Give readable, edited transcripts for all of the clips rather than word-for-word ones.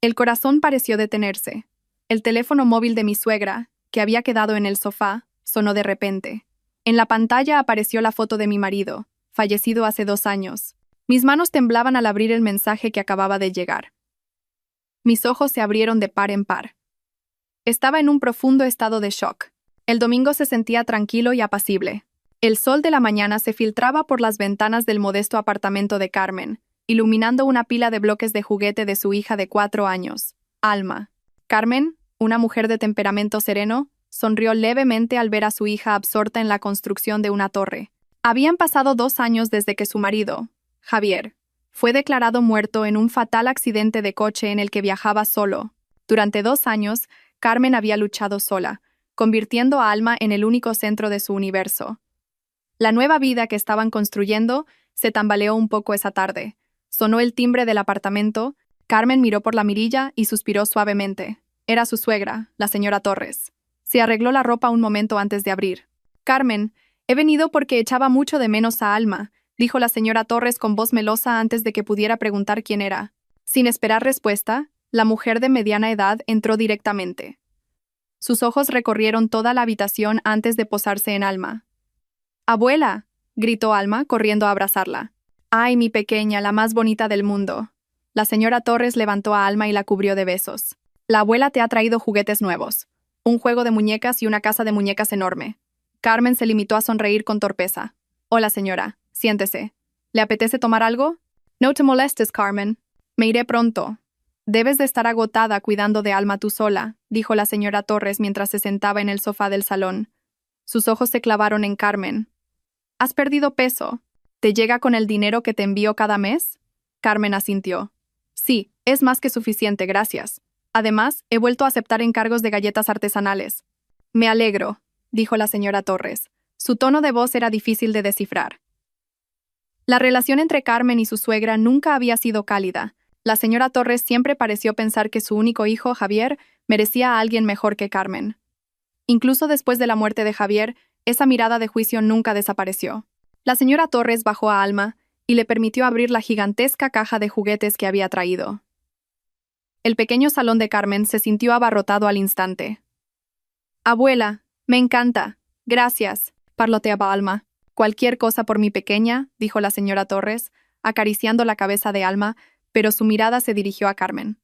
El corazón pareció detenerse. El teléfono móvil de mi suegra, que había quedado en el sofá, sonó de repente. En la pantalla apareció la foto de mi marido, fallecido hace 2 años. Mis manos temblaban al abrir el mensaje que acababa de llegar. Mis ojos se abrieron de par en par. Estaba en un profundo estado de shock. El domingo se sentía tranquilo y apacible. El sol de la mañana se filtraba por las ventanas del modesto apartamento de Carmen, iluminando una pila de bloques de juguete de su hija de 4 años, Alma. Carmen, una mujer de temperamento sereno, sonrió levemente al ver a su hija absorta en la construcción de una torre. Habían pasado 2 años desde que su marido, Javier, fue declarado muerto en un fatal accidente de coche en el que viajaba solo. Durante 2 años, Carmen había luchado sola, convirtiendo a Alma en el único centro de su universo. La nueva vida que estaban construyendo se tambaleó un poco esa tarde. Sonó el timbre del apartamento. Carmen miró por la mirilla y suspiró suavemente. Era su suegra, la señora Torres. Se arregló la ropa un momento antes de abrir. «Carmen, he venido porque echaba mucho de menos a Alma», dijo la señora Torres con voz melosa antes de que pudiera preguntar quién era. Sin esperar respuesta, la mujer de mediana edad entró directamente. Sus ojos recorrieron toda la habitación antes de posarse en Alma. «¡Abuela!», gritó Alma, corriendo a abrazarla. «¡Ay, mi pequeña, la más bonita del mundo!». La señora Torres levantó a Alma y la cubrió de besos. «La abuela te ha traído juguetes nuevos. Un juego de muñecas y una casa de muñecas enorme». Carmen se limitó a sonreír con torpeza. «Hola, señora. Siéntese. ¿Le apetece tomar algo?» «No te molestes, Carmen. Me iré pronto». «Debes de estar agotada cuidando de Alma tú sola», dijo la señora Torres mientras se sentaba en el sofá del salón. Sus ojos se clavaron en Carmen. «¿Has perdido peso? ¿Te llega con el dinero que te envío cada mes?» Carmen asintió. «Sí, es más que suficiente, gracias. Además, he vuelto a aceptar encargos de galletas artesanales». «Me alegro», dijo la señora Torres. Su tono de voz era difícil de descifrar. La relación entre Carmen y su suegra nunca había sido cálida. La señora Torres siempre pareció pensar que su único hijo, Javier, merecía a alguien mejor que Carmen. Incluso después de la muerte de Javier, esa mirada de juicio nunca desapareció. La señora Torres bajó a Alma y le permitió abrir la gigantesca caja de juguetes que había traído. El pequeño salón de Carmen se sintió abarrotado al instante. «Abuela, me encanta. Gracias», parloteaba Alma. «Cualquier cosa por mi pequeña», dijo la señora Torres, acariciando la cabeza de Alma, pero su mirada se dirigió a Carmen.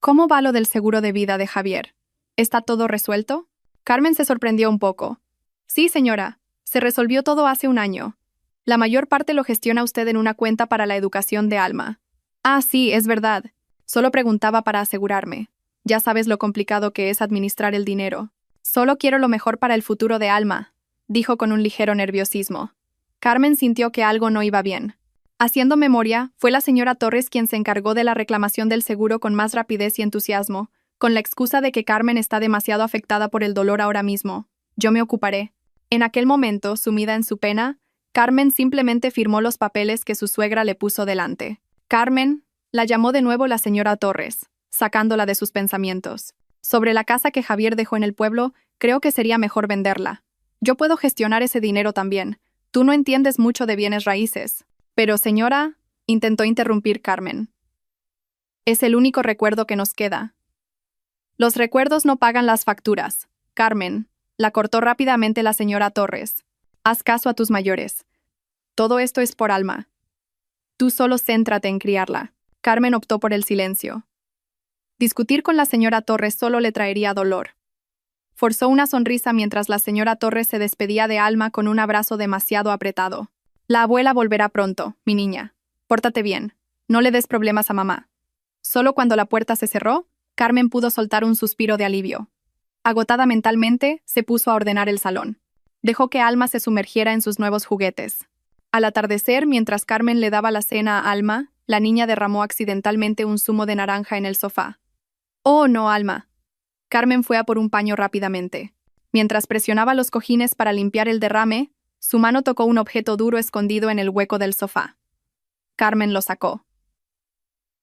«¿Cómo va lo del seguro de vida de Javier? ¿Está todo resuelto?» Carmen se sorprendió un poco. «Sí, señora. Se resolvió todo hace 1 año. La mayor parte lo gestiona usted en una cuenta para la educación de Alma». «Ah, sí, es verdad. Solo preguntaba para asegurarme. Ya sabes lo complicado que es administrar el dinero. Solo quiero lo mejor para el futuro de Alma», dijo con un ligero nerviosismo. Carmen sintió que algo no iba bien. Haciendo memoria, fue la señora Torres quien se encargó de la reclamación del seguro con más rapidez y entusiasmo, con la excusa de que Carmen está demasiado afectada por el dolor ahora mismo. «Yo me ocuparé». En aquel momento, sumida en su pena, Carmen simplemente firmó los papeles que su suegra le puso delante. «Carmen», la llamó de nuevo la señora Torres, sacándola de sus pensamientos. «Sobre la casa que Javier dejó en el pueblo, creo que sería mejor venderla. Yo puedo gestionar ese dinero también. Tú no entiendes mucho de bienes raíces». «Pero, señora», intentó interrumpir Carmen. «Es el único recuerdo que nos queda». «Los recuerdos no pagan las facturas, Carmen», la cortó rápidamente la señora Torres. «Haz caso a tus mayores. Todo esto es por Alma. Tú solo céntrate en criarla». Carmen optó por el silencio. Discutir con la señora Torres solo le traería dolor. Forzó una sonrisa mientras la señora Torres se despedía de Alma con un abrazo demasiado apretado. «La abuela volverá pronto, mi niña. Pórtate bien. No le des problemas a mamá». Solo cuando la puerta se cerró, Carmen pudo soltar un suspiro de alivio. Agotada mentalmente, se puso a ordenar el salón. Dejó que Alma se sumergiera en sus nuevos juguetes. Al atardecer, mientras Carmen le daba la cena a Alma, la niña derramó accidentalmente un zumo de naranja en el sofá. «Oh, no, Alma». Carmen fue a por un paño rápidamente. Mientras presionaba los cojines para limpiar el derrame, su mano tocó un objeto duro escondido en el hueco del sofá. Carmen lo sacó.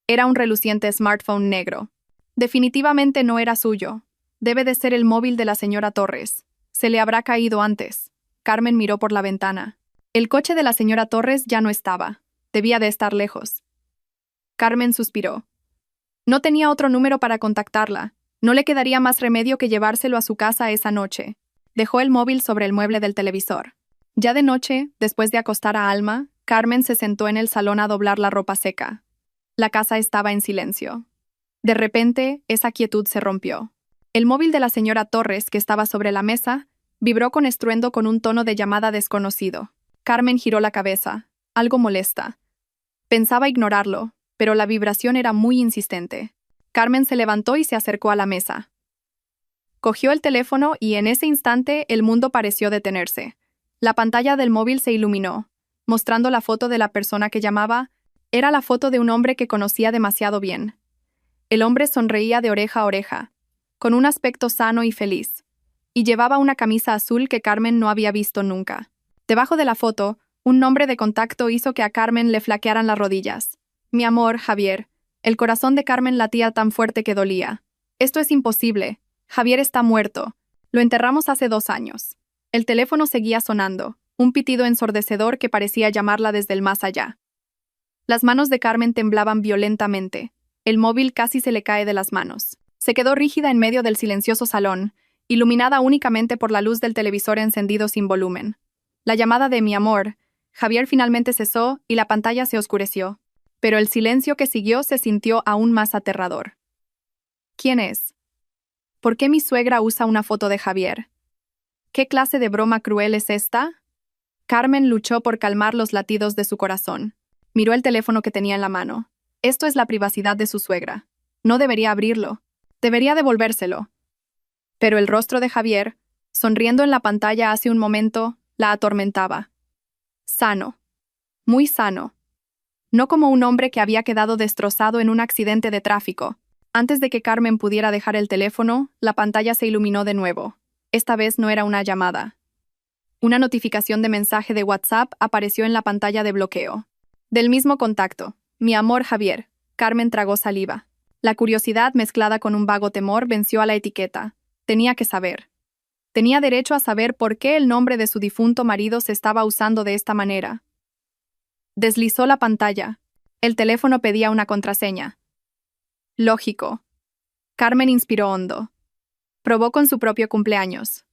Era un reluciente smartphone negro. Definitivamente no era suyo. Debe de ser el móvil de la señora Torres. Se le habrá caído antes. Carmen miró por la ventana. El coche de la señora Torres ya no estaba. Debía de estar lejos. Carmen suspiró. No tenía otro número para contactarla. No le quedaría más remedio que llevárselo a su casa esa noche. Dejó el móvil sobre el mueble del televisor. Ya de noche, después de acostar a Alma, Carmen se sentó en el salón a doblar la ropa seca. La casa estaba en silencio. De repente, esa quietud se rompió. El móvil de la señora Torres, que estaba sobre la mesa, vibró con estruendo con un tono de llamada desconocido. Carmen giró la cabeza, algo molesta. Pensaba ignorarlo, pero la vibración era muy insistente. Carmen se levantó y se acercó a la mesa. Cogió el teléfono y en ese instante el mundo pareció detenerse. La pantalla del móvil se iluminó, mostrando la foto de la persona que llamaba. Era la foto de un hombre que conocía demasiado bien. El hombre sonreía de oreja a oreja, con un aspecto sano y feliz, y llevaba una camisa azul que Carmen no había visto nunca. Debajo de la foto, un nombre de contacto hizo que a Carmen le flaquearan las rodillas. Mi amor, Javier. El corazón de Carmen latía tan fuerte que dolía. Esto es imposible. Javier está muerto. Lo enterramos hace 2 años. El teléfono seguía sonando, un pitido ensordecedor que parecía llamarla desde el más allá. Las manos de Carmen temblaban violentamente. El móvil casi se le cae de las manos. Se quedó rígida en medio del silencioso salón, iluminada únicamente por la luz del televisor encendido sin volumen. La llamada de mi amor, Javier, finalmente cesó y la pantalla se oscureció. Pero el silencio que siguió se sintió aún más aterrador. ¿Quién es? ¿Por qué mi suegra usa una foto de Javier? ¿Qué clase de broma cruel es esta? Carmen luchó por calmar los latidos de su corazón. Miró el teléfono que tenía en la mano. Esto es la privacidad de su suegra. No debería abrirlo. Debería devolvérselo. Pero el rostro de Javier, sonriendo en la pantalla hace un momento, la atormentaba. Sano. Muy sano. No como un hombre que había quedado destrozado en un accidente de tráfico. Antes de que Carmen pudiera dejar el teléfono, la pantalla se iluminó de nuevo. Esta vez no era una llamada. Una notificación de mensaje de WhatsApp apareció en la pantalla de bloqueo. Del mismo contacto. Mi amor, Javier. Carmen tragó saliva. La curiosidad mezclada con un vago temor venció a la etiqueta. Tenía que saber. Tenía derecho a saber por qué el nombre de su difunto marido se estaba usando de esta manera. Deslizó la pantalla. El teléfono pedía una contraseña. Lógico. Carmen inspiró hondo. Probó con su propio cumpleaños.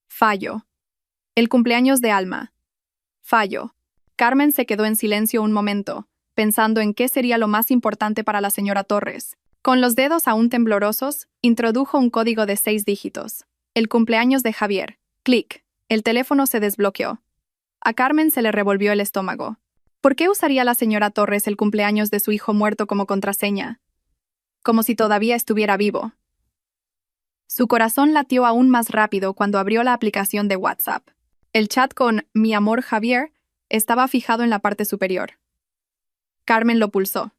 Fallo. El cumpleaños de Alma. Fallo. Carmen se quedó en silencio un momento, pensando en qué sería lo más importante para la señora Torres. Con los dedos aún temblorosos, introdujo un código de 6 dígitos. El cumpleaños de Javier. Clic. El teléfono se desbloqueó. A Carmen se le revolvió el estómago. ¿Por qué usaría la señora Torres el cumpleaños de su hijo muerto como contraseña? Como si todavía estuviera vivo. Su corazón latió aún más rápido cuando abrió la aplicación de WhatsApp. El chat con Mi amor Javier estaba fijado en la parte superior. Carmen lo pulsó.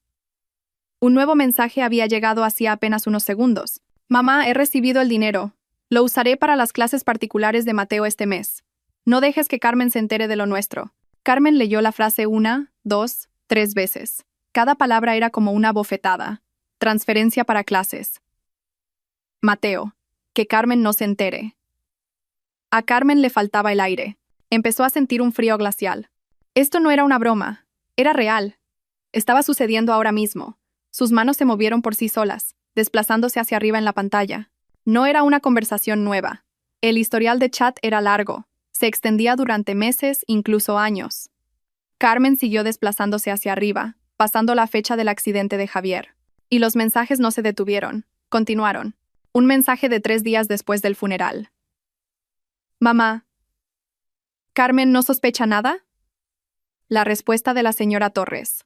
Un nuevo mensaje había llegado hacía apenas unos segundos. Mamá, he recibido el dinero. Lo usaré para las clases particulares de Mateo este mes. No dejes que Carmen se entere de lo nuestro. Carmen leyó la frase 1, 2, 3 veces. Cada palabra era como una bofetada. Transferencia para clases. Mateo. Que Carmen no se entere. A Carmen le faltaba el aire. Empezó a sentir un frío glacial. Esto no era una broma. Era real. Estaba sucediendo ahora mismo. Sus manos se movieron por sí solas, desplazándose hacia arriba en la pantalla. No era una conversación nueva. El historial de chat era largo. Se extendía durante meses, incluso años. Carmen siguió desplazándose hacia arriba, pasando la fecha del accidente de Javier. Y los mensajes no se detuvieron. Continuaron. Un mensaje de 3 días después del funeral. Mamá. ¿Carmen no sospecha nada? La respuesta de la señora Torres.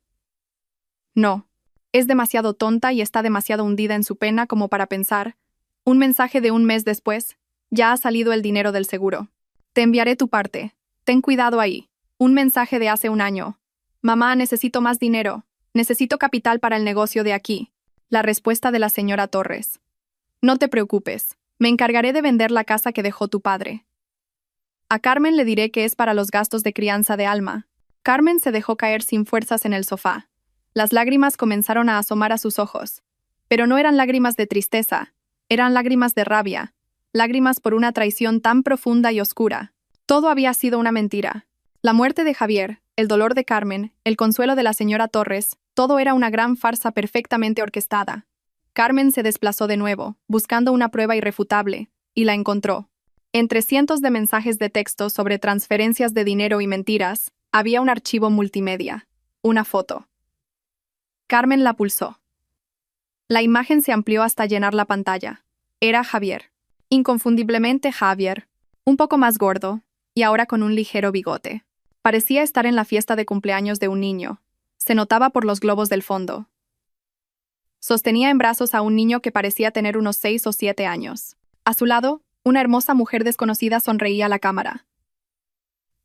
No. Es demasiado tonta y está demasiado hundida en su pena como para pensar. Un mensaje de 1 mes después. Ya ha salido el dinero del seguro. Te enviaré tu parte. Ten cuidado ahí. Un mensaje de hace 1 año. Mamá, necesito más dinero. Necesito capital para el negocio de aquí. La respuesta de la señora Torres. No te preocupes. Me encargaré de vender la casa que dejó tu padre. A Carmen le diré que es para los gastos de crianza de Alma. Carmen se dejó caer sin fuerzas en el sofá. Las lágrimas comenzaron a asomar a sus ojos. Pero no eran lágrimas de tristeza. Eran lágrimas de rabia. Lágrimas por una traición tan profunda y oscura. Todo había sido una mentira. La muerte de Javier, el dolor de Carmen, el consuelo de la señora Torres, todo era una gran farsa perfectamente orquestada. Carmen se desplazó de nuevo, buscando una prueba irrefutable, y la encontró. Entre cientos de mensajes de texto sobre transferencias de dinero y mentiras, había un archivo multimedia, una foto. Carmen la pulsó. La imagen se amplió hasta llenar la pantalla. Era Javier. Inconfundiblemente Javier, un poco más gordo, y ahora con un ligero bigote. Parecía estar en la fiesta de cumpleaños de un niño. Se notaba por los globos del fondo. Sostenía en brazos a un niño que parecía tener unos 6 o 7 años. A su lado, una hermosa mujer desconocida sonreía a la cámara.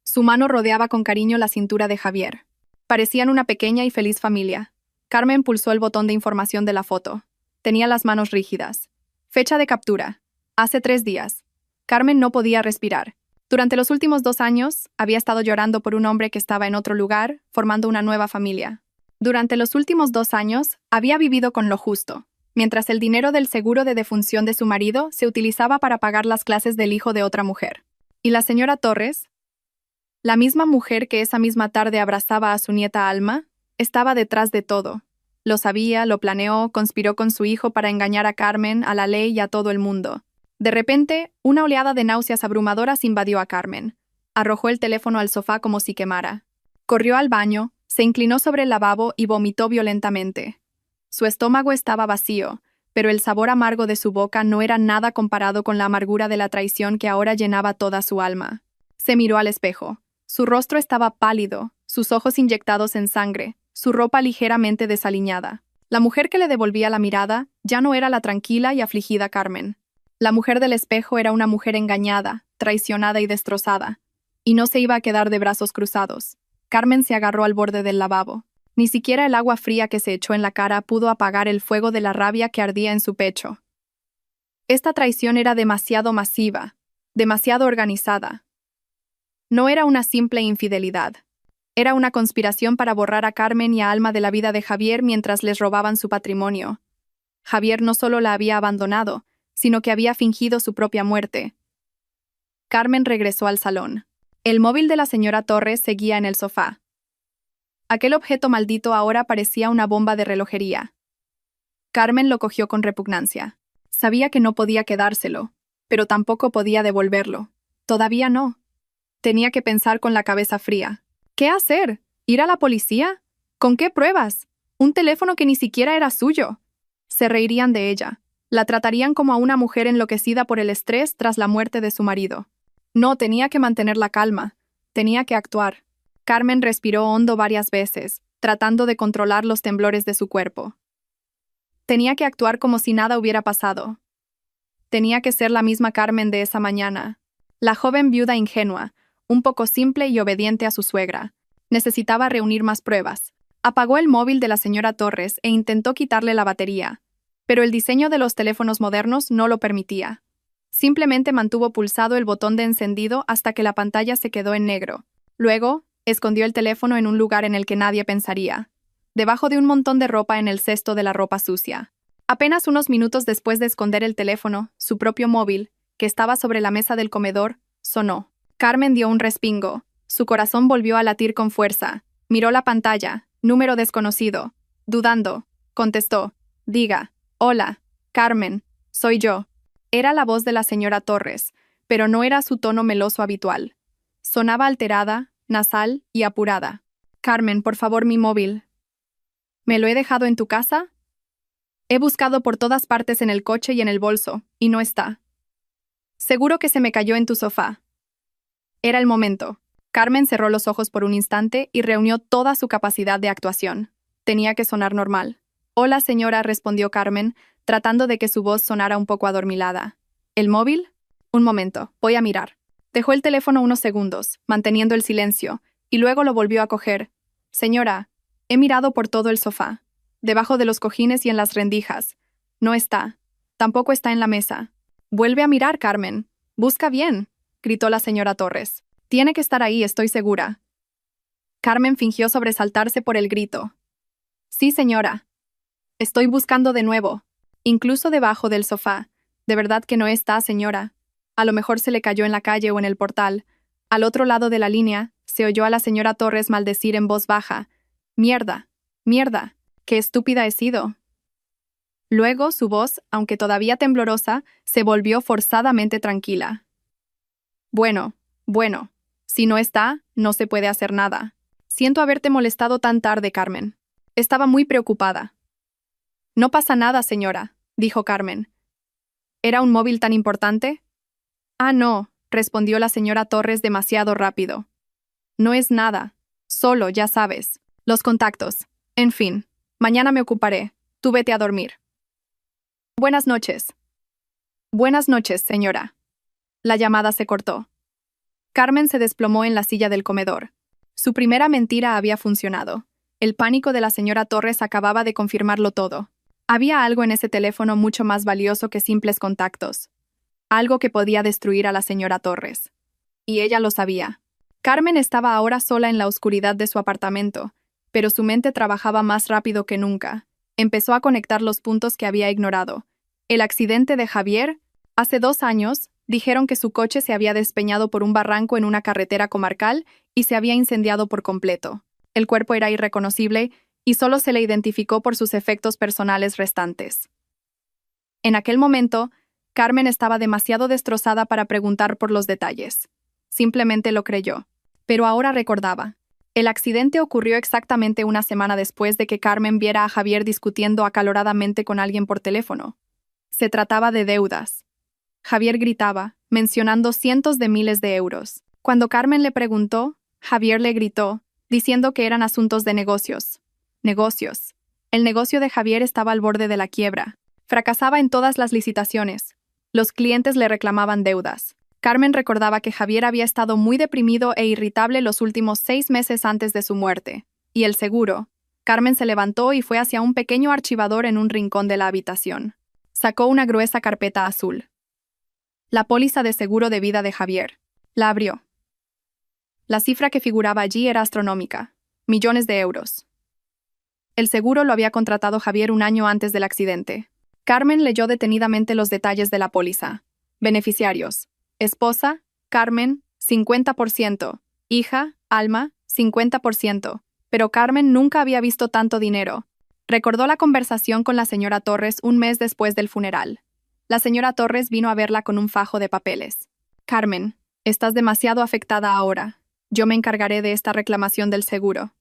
Su mano rodeaba con cariño la cintura de Javier. Parecían una pequeña y feliz familia. Carmen pulsó el botón de información de la foto. Tenía las manos rígidas. Fecha de captura. Hace 3 días. Carmen no podía respirar. Durante los últimos 2 años, había estado llorando por un hombre que estaba en otro lugar, formando una nueva familia. Durante los últimos 2 años, había vivido con lo justo, mientras el dinero del seguro de defunción de su marido se utilizaba para pagar las clases del hijo de otra mujer. Y la señora Torres, la misma mujer que esa misma tarde abrazaba a su nieta Alma, estaba detrás de todo. Lo sabía, lo planeó, conspiró con su hijo para engañar a Carmen, a la ley y a todo el mundo. De repente, una oleada de náuseas abrumadoras invadió a Carmen. Arrojó el teléfono al sofá como si quemara. Corrió al baño, se inclinó sobre el lavabo y vomitó violentamente. Su estómago estaba vacío, pero el sabor amargo de su boca no era nada comparado con la amargura de la traición que ahora llenaba toda su alma. Se miró al espejo. Su rostro estaba pálido, sus ojos inyectados en sangre, su ropa ligeramente desaliñada. La mujer que le devolvía la mirada ya no era la tranquila y afligida Carmen. La mujer del espejo era una mujer engañada, traicionada y destrozada. Y no se iba a quedar de brazos cruzados. Carmen se agarró al borde del lavabo. Ni siquiera el agua fría que se echó en la cara pudo apagar el fuego de la rabia que ardía en su pecho. Esta traición era demasiado masiva, demasiado organizada. No era una simple infidelidad. Era una conspiración para borrar a Carmen y a Alma de la vida de Javier mientras les robaban su patrimonio. Javier no solo la había abandonado, sino que había fingido su propia muerte. Carmen regresó al salón. El móvil de la señora Torres seguía en el sofá. Aquel objeto maldito ahora parecía una bomba de relojería. Carmen lo cogió con repugnancia. Sabía que no podía quedárselo, pero tampoco podía devolverlo. Todavía no. Tenía que pensar con la cabeza fría. ¿Qué hacer? ¿Ir a la policía? ¿Con qué pruebas? Un teléfono que ni siquiera era suyo. Se reirían de ella. La tratarían como a una mujer enloquecida por el estrés tras la muerte de su marido. No, tenía que mantener la calma. Tenía que actuar. Carmen respiró hondo varias veces, tratando de controlar los temblores de su cuerpo. Tenía que actuar como si nada hubiera pasado. Tenía que ser la misma Carmen de esa mañana. La joven viuda ingenua, un poco simple y obediente a su suegra. Necesitaba reunir más pruebas. Apagó el móvil de la señora Torres e intentó quitarle la batería, pero el diseño de los teléfonos modernos no lo permitía. Simplemente mantuvo pulsado el botón de encendido hasta que la pantalla se quedó en negro. Luego, escondió el teléfono en un lugar en el que nadie pensaría, debajo de un montón de ropa en el cesto de la ropa sucia. Apenas unos minutos después de esconder el teléfono, su propio móvil, que estaba sobre la mesa del comedor, sonó. Carmen dio un respingo. Su corazón volvió a latir con fuerza. Miró la pantalla. Número desconocido. Dudando, contestó. Diga. Hola, Carmen. Soy yo. Era la voz de la señora Torres, pero no era su tono meloso habitual. Sonaba alterada, nasal y apurada. Carmen, por favor, mi móvil. ¿Me lo he dejado en tu casa? He buscado por todas partes en el coche y en el bolso, y no está. Seguro que se me cayó en tu sofá. Era el momento. Carmen cerró los ojos por un instante y reunió toda su capacidad de actuación. Tenía que sonar normal. Hola, señora, respondió Carmen, tratando de que su voz sonara un poco adormilada. ¿El móvil? Un momento, voy a mirar. Dejó el teléfono unos segundos, manteniendo el silencio, y luego lo volvió a coger. Señora, he mirado por todo el sofá, debajo de los cojines y en las rendijas. No está. Tampoco está en la mesa. Vuelve a mirar, Carmen. Busca bien, gritó la señora Torres. Tiene que estar ahí, estoy segura. Carmen fingió sobresaltarse por el grito. Sí, señora. Estoy buscando de nuevo, incluso debajo del sofá. De verdad que no está, señora. A lo mejor se le cayó en la calle o en el portal. Al otro lado de la línea, se oyó a la señora Torres maldecir en voz baja. Mierda, mierda, qué estúpida he sido. Luego, su voz, aunque todavía temblorosa, se volvió forzadamente tranquila. Bueno, si no está, no se puede hacer nada. Siento haberte molestado tan tarde, Carmen. Estaba muy preocupada. No pasa nada, señora, dijo Carmen. ¿Era un móvil tan importante? Ah, no, respondió la señora Torres demasiado rápido. No es nada. Solo, ya sabes, los contactos. En fin, mañana me ocuparé. Tú vete a dormir. Buenas noches. Buenas noches, señora. La llamada se cortó. Carmen se desplomó en la silla del comedor. Su primera mentira había funcionado. El pánico de la señora Torres acababa de confirmarlo todo. Había algo en ese teléfono mucho más valioso que simples contactos. Algo que podía destruir a la señora Torres. Y ella lo sabía. Carmen estaba ahora sola en la oscuridad de su apartamento, pero su mente trabajaba más rápido que nunca. Empezó a conectar los puntos que había ignorado. El accidente de Javier. Hace 2 años, dijeron que su coche se había despeñado por un barranco en una carretera comarcal y se había incendiado por completo. El cuerpo era irreconocible y solo se le identificó por sus efectos personales restantes. En aquel momento, Carmen estaba demasiado destrozada para preguntar por los detalles. Simplemente lo creyó. Pero ahora recordaba. El accidente ocurrió exactamente una semana después de que Carmen viera a Javier discutiendo acaloradamente con alguien por teléfono. Se trataba de deudas. Javier gritaba, mencionando cientos de miles de euros. Cuando Carmen le preguntó, Javier le gritó, diciendo que eran asuntos de negocios. Negocios. El negocio de Javier estaba al borde de la quiebra. Fracasaba en todas las licitaciones. Los clientes le reclamaban deudas. Carmen recordaba que Javier había estado muy deprimido e irritable los últimos 6 meses antes de su muerte. Y el seguro. Carmen se levantó y fue hacia un pequeño archivador en un rincón de la habitación. Sacó una gruesa carpeta azul. La póliza de seguro de vida de Javier. La abrió. La cifra que figuraba allí era astronómica. Millones de euros. El seguro lo había contratado Javier un año antes del accidente. Carmen leyó detenidamente los detalles de la póliza. Beneficiarios. Esposa, Carmen, 50%. Hija, Alma, 50%. Pero Carmen nunca había visto tanto dinero. Recordó la conversación con la señora Torres un mes después del funeral. La señora Torres vino a verla con un fajo de papeles. Carmen, estás demasiado afectada ahora. Yo me encargaré de esta reclamación del seguro.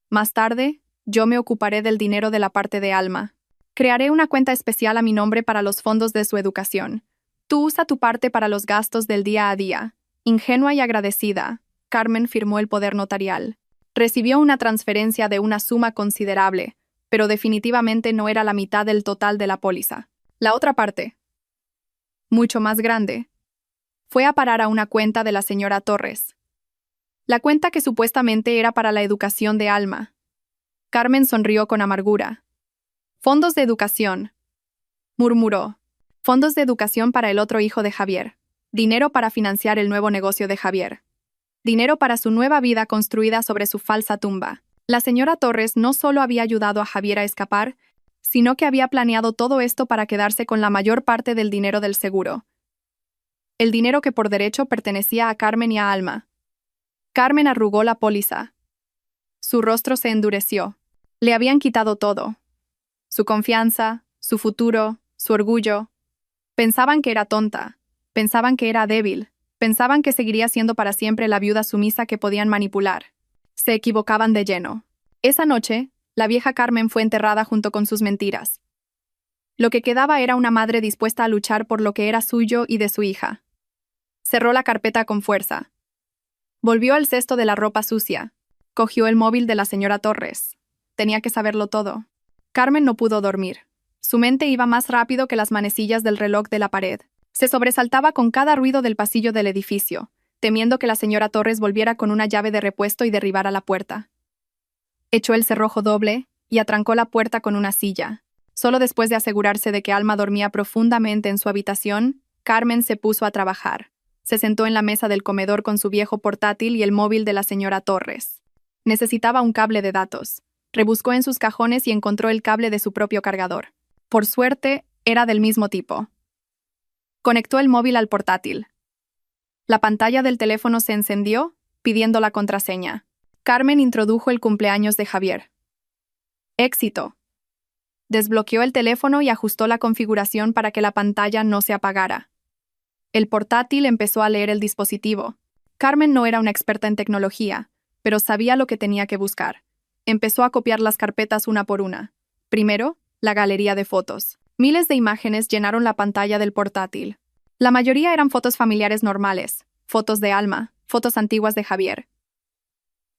Más tarde, yo me ocuparé del dinero de la parte de Alma. Crearé una cuenta especial a mi nombre para los fondos de su educación. Tú usa tu parte para los gastos del día a día. Ingenua y agradecida, Carmen firmó el poder notarial. Recibió una transferencia de una suma considerable, pero definitivamente no era la mitad del total de la póliza. La otra parte, mucho más grande, fue a parar a una cuenta de la señora Torres. La cuenta que supuestamente era para la educación de Alma. Carmen sonrió con amargura. Fondos de educación, murmuró. Fondos de educación para el otro hijo de Javier. Dinero para financiar el nuevo negocio de Javier. Dinero para su nueva vida construida sobre su falsa tumba. La señora Torres no solo había ayudado a Javier a escapar, sino que había planeado todo esto para quedarse con la mayor parte del dinero del seguro. El dinero que por derecho pertenecía a Carmen y a Alma. Carmen arrugó la póliza. Su rostro se endureció. Le habían quitado todo. Su confianza, su futuro, su orgullo. Pensaban que era tonta. Pensaban que era débil. Pensaban que seguiría siendo para siempre la viuda sumisa que podían manipular. Se equivocaban de lleno. Esa noche, la vieja Carmen fue enterrada junto con sus mentiras. Lo que quedaba era una madre dispuesta a luchar por lo que era suyo y de su hija. Cerró la carpeta con fuerza. Volvió al cesto de la ropa sucia. Cogió el móvil de la señora Torres. Tenía que saberlo todo. Carmen no pudo dormir. Su mente iba más rápido que las manecillas del reloj de la pared. Se sobresaltaba con cada ruido del pasillo del edificio, temiendo que la señora Torres volviera con una llave de repuesto y derribara la puerta. Echó el cerrojo doble y atrancó la puerta con una silla. Solo después de asegurarse de que Alma dormía profundamente en su habitación, Carmen se puso a trabajar. Se sentó en la mesa del comedor con su viejo portátil y el móvil de la señora Torres. Necesitaba un cable de datos. Rebuscó en sus cajones y encontró el cable de su propio cargador. Por suerte, era del mismo tipo. Conectó el móvil al portátil. La pantalla del teléfono se encendió, pidiendo la contraseña. Carmen introdujo el cumpleaños de Javier. Éxito. Desbloqueó el teléfono y ajustó la configuración para que la pantalla no se apagara. El portátil empezó a leer el dispositivo. Carmen no era una experta en tecnología, pero sabía lo que tenía que buscar. Empezó a copiar las carpetas una por una. Primero, la galería de fotos. Miles de imágenes llenaron la pantalla del portátil. La mayoría eran fotos familiares normales, fotos de Alma, fotos antiguas de Javier.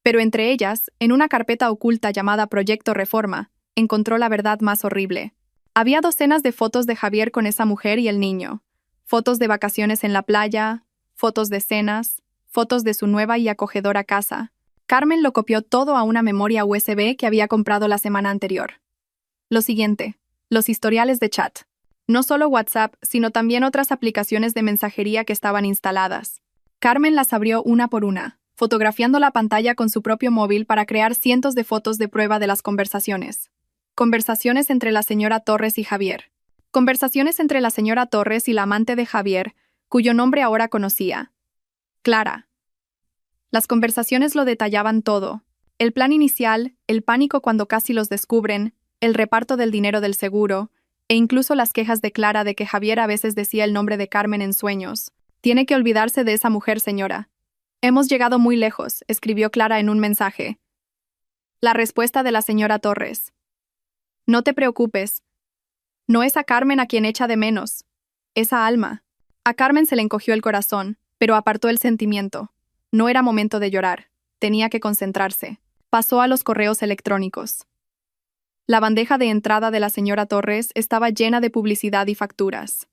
Pero entre ellas, en una carpeta oculta llamada Proyecto Reforma, encontró la verdad más horrible. Había docenas de fotos de Javier con esa mujer y el niño. Fotos de vacaciones en la playa, fotos de cenas, fotos de su nueva y acogedora casa. Carmen lo copió todo a una memoria USB que había comprado la semana anterior. Lo siguiente, los historiales de chat. No solo WhatsApp, sino también otras aplicaciones de mensajería que estaban instaladas. Carmen las abrió una por una, fotografiando la pantalla con su propio móvil para crear cientos de fotos de prueba de las conversaciones. Conversaciones entre la señora Torres y Javier. Conversaciones entre la señora Torres y la amante de Javier, cuyo nombre ahora conocía. Clara. Las conversaciones lo detallaban todo. El plan inicial, el pánico cuando casi los descubren, el reparto del dinero del seguro, e incluso las quejas de Clara de que Javier a veces decía el nombre de Carmen en sueños. Tiene que olvidarse de esa mujer, señora. Hemos llegado muy lejos, escribió Clara en un mensaje. La respuesta de la señora Torres. No te preocupes. No es a Carmen a quien echa de menos. Es a Alma. A Carmen se le encogió el corazón, pero apartó el sentimiento. No era momento de llorar. Tenía que concentrarse. Pasó a los correos electrónicos. La bandeja de entrada de la señora Torres estaba llena de publicidad y facturas.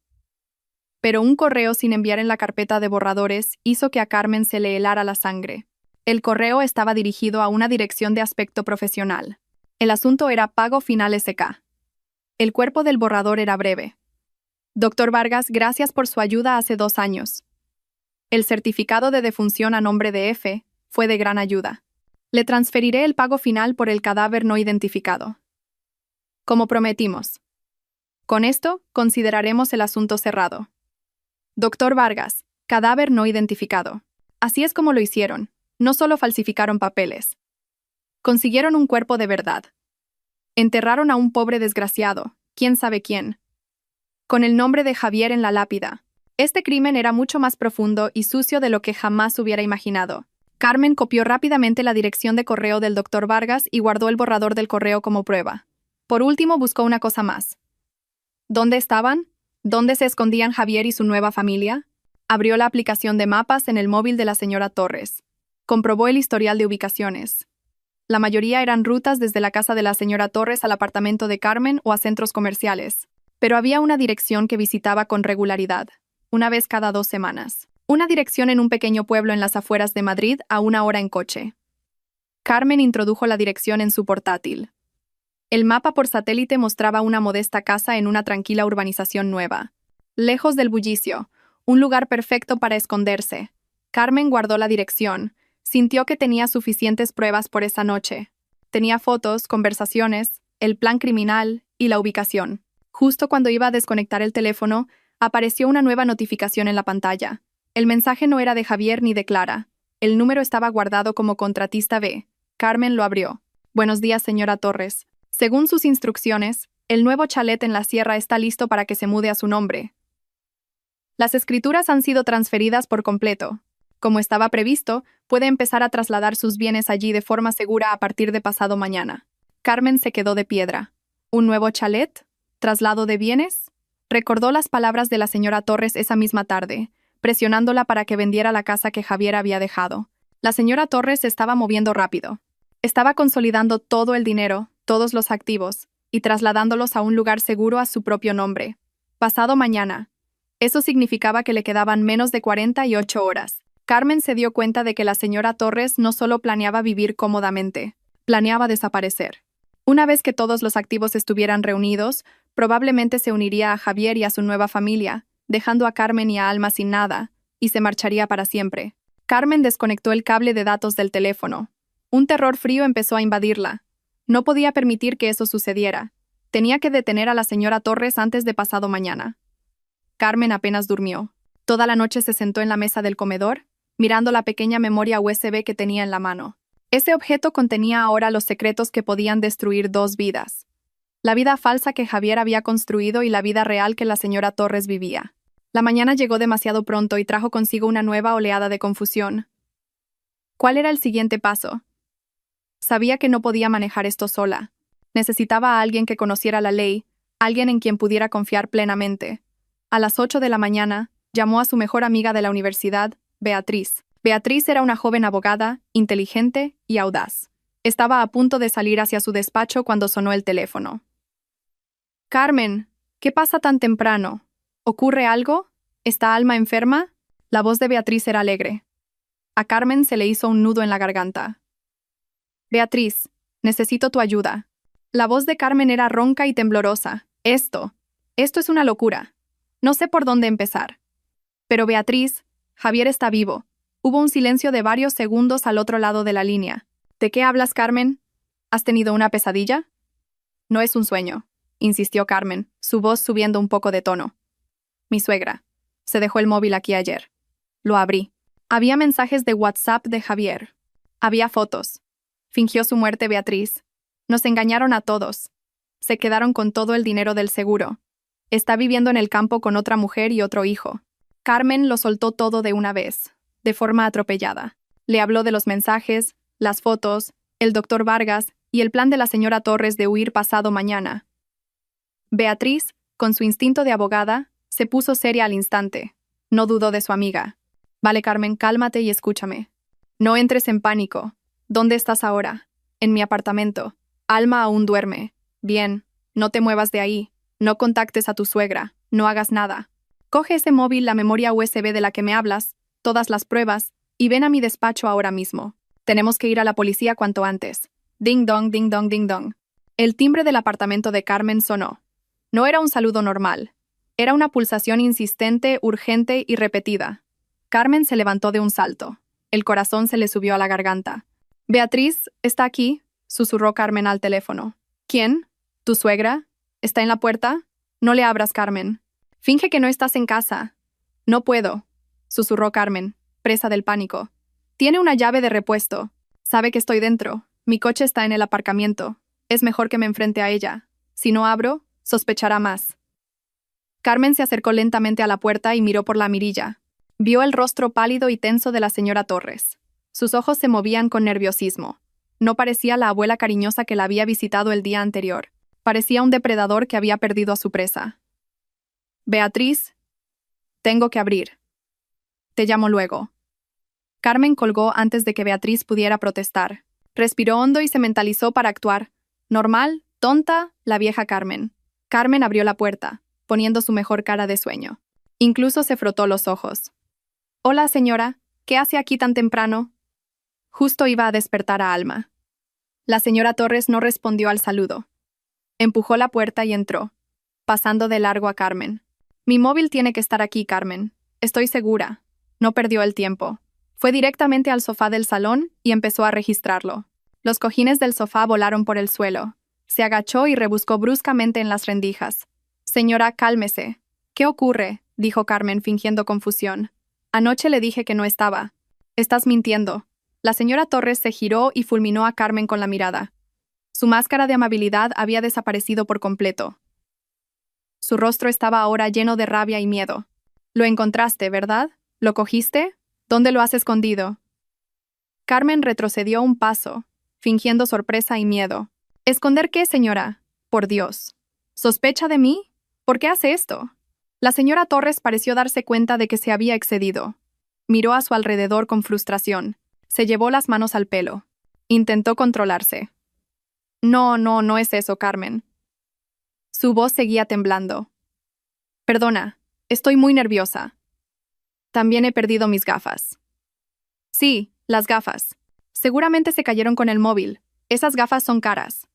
Pero un correo sin enviar en la carpeta de borradores hizo que a Carmen se le helara la sangre. El correo estaba dirigido a una dirección de aspecto profesional. El asunto era Pago Final SK. El cuerpo del borrador era breve. Doctor Vargas, gracias por su ayuda hace 2 años. El certificado de defunción a nombre de F fue de gran ayuda. Le transferiré el pago final por el cadáver no identificado. Como prometimos. Con esto, consideraremos el asunto cerrado. Doctor Vargas, cadáver no identificado. Así es como lo hicieron. No solo falsificaron papeles. Consiguieron un cuerpo de verdad. Enterraron a un pobre desgraciado, quién sabe quién. Con el nombre de Javier en la lápida. Este crimen era mucho más profundo y sucio de lo que jamás hubiera imaginado. Carmen copió rápidamente la dirección de correo del doctor Vargas y guardó el borrador del correo como prueba. Por último, buscó una cosa más. ¿Dónde estaban? ¿Dónde se escondían Javier y su nueva familia? Abrió la aplicación de mapas en el móvil de la señora Torres. Comprobó el historial de ubicaciones. La mayoría eran rutas desde la casa de la señora Torres al apartamento de Carmen o a centros comerciales. Pero había una dirección que visitaba con regularidad, una vez cada 2 semanas. Una dirección en un pequeño pueblo en las afueras de Madrid a 1 hora en coche. Carmen introdujo la dirección en su portátil. El mapa por satélite mostraba una modesta casa en una tranquila urbanización nueva. Lejos del bullicio, un lugar perfecto para esconderse. Carmen guardó la dirección. Sintió que tenía suficientes pruebas por esa noche. Tenía fotos, conversaciones, el plan criminal y la ubicación. Justo cuando iba a desconectar el teléfono, apareció una nueva notificación en la pantalla. El mensaje no era de Javier ni de Clara. El número estaba guardado como contratista B. Carmen lo abrió. Buenos días, señora Torres. Según sus instrucciones, el nuevo chalet en la sierra está listo para que se mude a su nombre. Las escrituras han sido transferidas por completo. Como estaba previsto, puede empezar a trasladar sus bienes allí de forma segura a partir de pasado mañana. Carmen se quedó de piedra. ¿Un nuevo chalet? ¿Traslado de bienes? Recordó las palabras de la señora Torres esa misma tarde, presionándola para que vendiera la casa que Javier había dejado. La señora Torres se estaba moviendo rápido. Estaba consolidando todo el dinero, todos los activos, y trasladándolos a un lugar seguro a su propio nombre. Pasado mañana. Eso significaba que le quedaban menos de 48 horas. Carmen se dio cuenta de que la señora Torres no solo planeaba vivir cómodamente, planeaba desaparecer. Una vez que todos los activos estuvieran reunidos, probablemente se uniría a Javier y a su nueva familia, dejando a Carmen y a Alma sin nada, y se marcharía para siempre. Carmen desconectó el cable de datos del teléfono. Un terror frío empezó a invadirla. No podía permitir que eso sucediera. Tenía que detener a la señora Torres antes de pasado mañana. Carmen apenas durmió. Toda la noche se sentó en la mesa del comedor, mirando la pequeña memoria USB que tenía en la mano. Ese objeto contenía ahora los secretos que podían destruir 2 vidas. La vida falsa que Javier había construido y la vida real que la señora Torres vivía. La mañana llegó demasiado pronto y trajo consigo una nueva oleada de confusión. ¿Cuál era el siguiente paso? Sabía que no podía manejar esto sola. Necesitaba a alguien que conociera la ley, alguien en quien pudiera confiar plenamente. A las 8 de la mañana, llamó a su mejor amiga de la universidad, Beatriz. Beatriz era una joven abogada, inteligente y audaz. Estaba a punto de salir hacia su despacho cuando sonó el teléfono. «Carmen, ¿qué pasa tan temprano? ¿Ocurre algo? ¿Está Alma enferma?» La voz de Beatriz era alegre. A Carmen se le hizo un nudo en la garganta. «Beatriz, necesito tu ayuda». La voz de Carmen era ronca y temblorosa. Esto es una locura. No sé por dónde empezar. Pero Beatriz, Javier está vivo. Hubo un silencio de varios segundos al otro lado de la línea. ¿De qué hablas, Carmen? ¿Has tenido una pesadilla? No es un sueño, insistió Carmen, su voz subiendo un poco de tono. Mi suegra. Se dejó el móvil aquí ayer. Lo abrí. Había mensajes de WhatsApp de Javier. Había fotos. Fingió su muerte Beatriz. Nos engañaron a todos. Se quedaron con todo el dinero del seguro. Está viviendo en el campo con otra mujer y otro hijo. Carmen lo soltó todo de una vez, de forma atropellada. Le habló de los mensajes, las fotos, el doctor Vargas y el plan de la señora Torres de huir pasado mañana. Beatriz, con su instinto de abogada, se puso seria al instante. No dudó de su amiga. Vale, Carmen, cálmate y escúchame. No entres en pánico. ¿Dónde estás ahora? En mi apartamento. Alma aún duerme. Bien, no te muevas de ahí. No contactes a tu suegra. No hagas nada. Coge ese móvil, la memoria USB de la que me hablas, todas las pruebas, y ven a mi despacho ahora mismo. Tenemos que ir a la policía cuanto antes. Ding dong, ding dong, ding dong. El timbre del apartamento de Carmen sonó. No era un saludo normal. Era una pulsación insistente, urgente y repetida. Carmen se levantó de un salto. El corazón se le subió a la garganta. «Beatriz, ¿está aquí?», susurró Carmen al teléfono. «¿Quién? ¿Tu suegra? ¿Está en la puerta? No le abras, Carmen. Finge que no estás en casa». «No puedo», susurró Carmen, presa del pánico. «Tiene una llave de repuesto. Sabe que estoy dentro. Mi coche está en el aparcamiento. Es mejor que me enfrente a ella. Si no abro, sospechará más». Carmen se acercó lentamente a la puerta y miró por la mirilla. Vio el rostro pálido y tenso de la señora Torres. Sus ojos se movían con nerviosismo. No parecía la abuela cariñosa que la había visitado el día anterior. Parecía un depredador que había perdido a su presa. «Beatriz, tengo que abrir. Te llamo luego». Carmen colgó antes de que Beatriz pudiera protestar. Respiró hondo y se mentalizó para actuar. Normal, tonta, la vieja Carmen. Carmen abrió la puerta, poniendo su mejor cara de sueño. Incluso se frotó los ojos. «Hola, señora. ¿Qué hace aquí tan temprano?» Justo iba a despertar a Alma. La señora Torres no respondió al saludo. Empujó la puerta y entró, pasando de largo a Carmen. «Mi móvil tiene que estar aquí, Carmen. Estoy segura». No perdió el tiempo. Fue directamente al sofá del salón y empezó a registrarlo. Los cojines del sofá volaron por el suelo. Se agachó y rebuscó bruscamente en las rendijas. «Señora, cálmese». «¿Qué ocurre?», dijo Carmen fingiendo confusión. «Anoche le dije que no estaba». «Estás mintiendo». La señora Torres se giró y fulminó a Carmen con la mirada. Su máscara de amabilidad había desaparecido por completo. Su rostro estaba ahora lleno de rabia y miedo. «Lo encontraste, ¿verdad? ¿Lo cogiste? ¿Dónde lo has escondido?» Carmen retrocedió un paso, fingiendo sorpresa y miedo. «¿Esconder qué, señora? Por Dios. ¿Sospecha de mí? ¿Por qué hace esto?» La señora Torres pareció darse cuenta de que se había excedido. Miró a su alrededor con frustración. Se llevó las manos al pelo. Intentó controlarse. No es eso, Carmen». Su voz seguía temblando. «Perdona, estoy muy nerviosa. También he perdido mis gafas». «Sí, las gafas. Seguramente se cayeron con el móvil. Esas gafas son caras.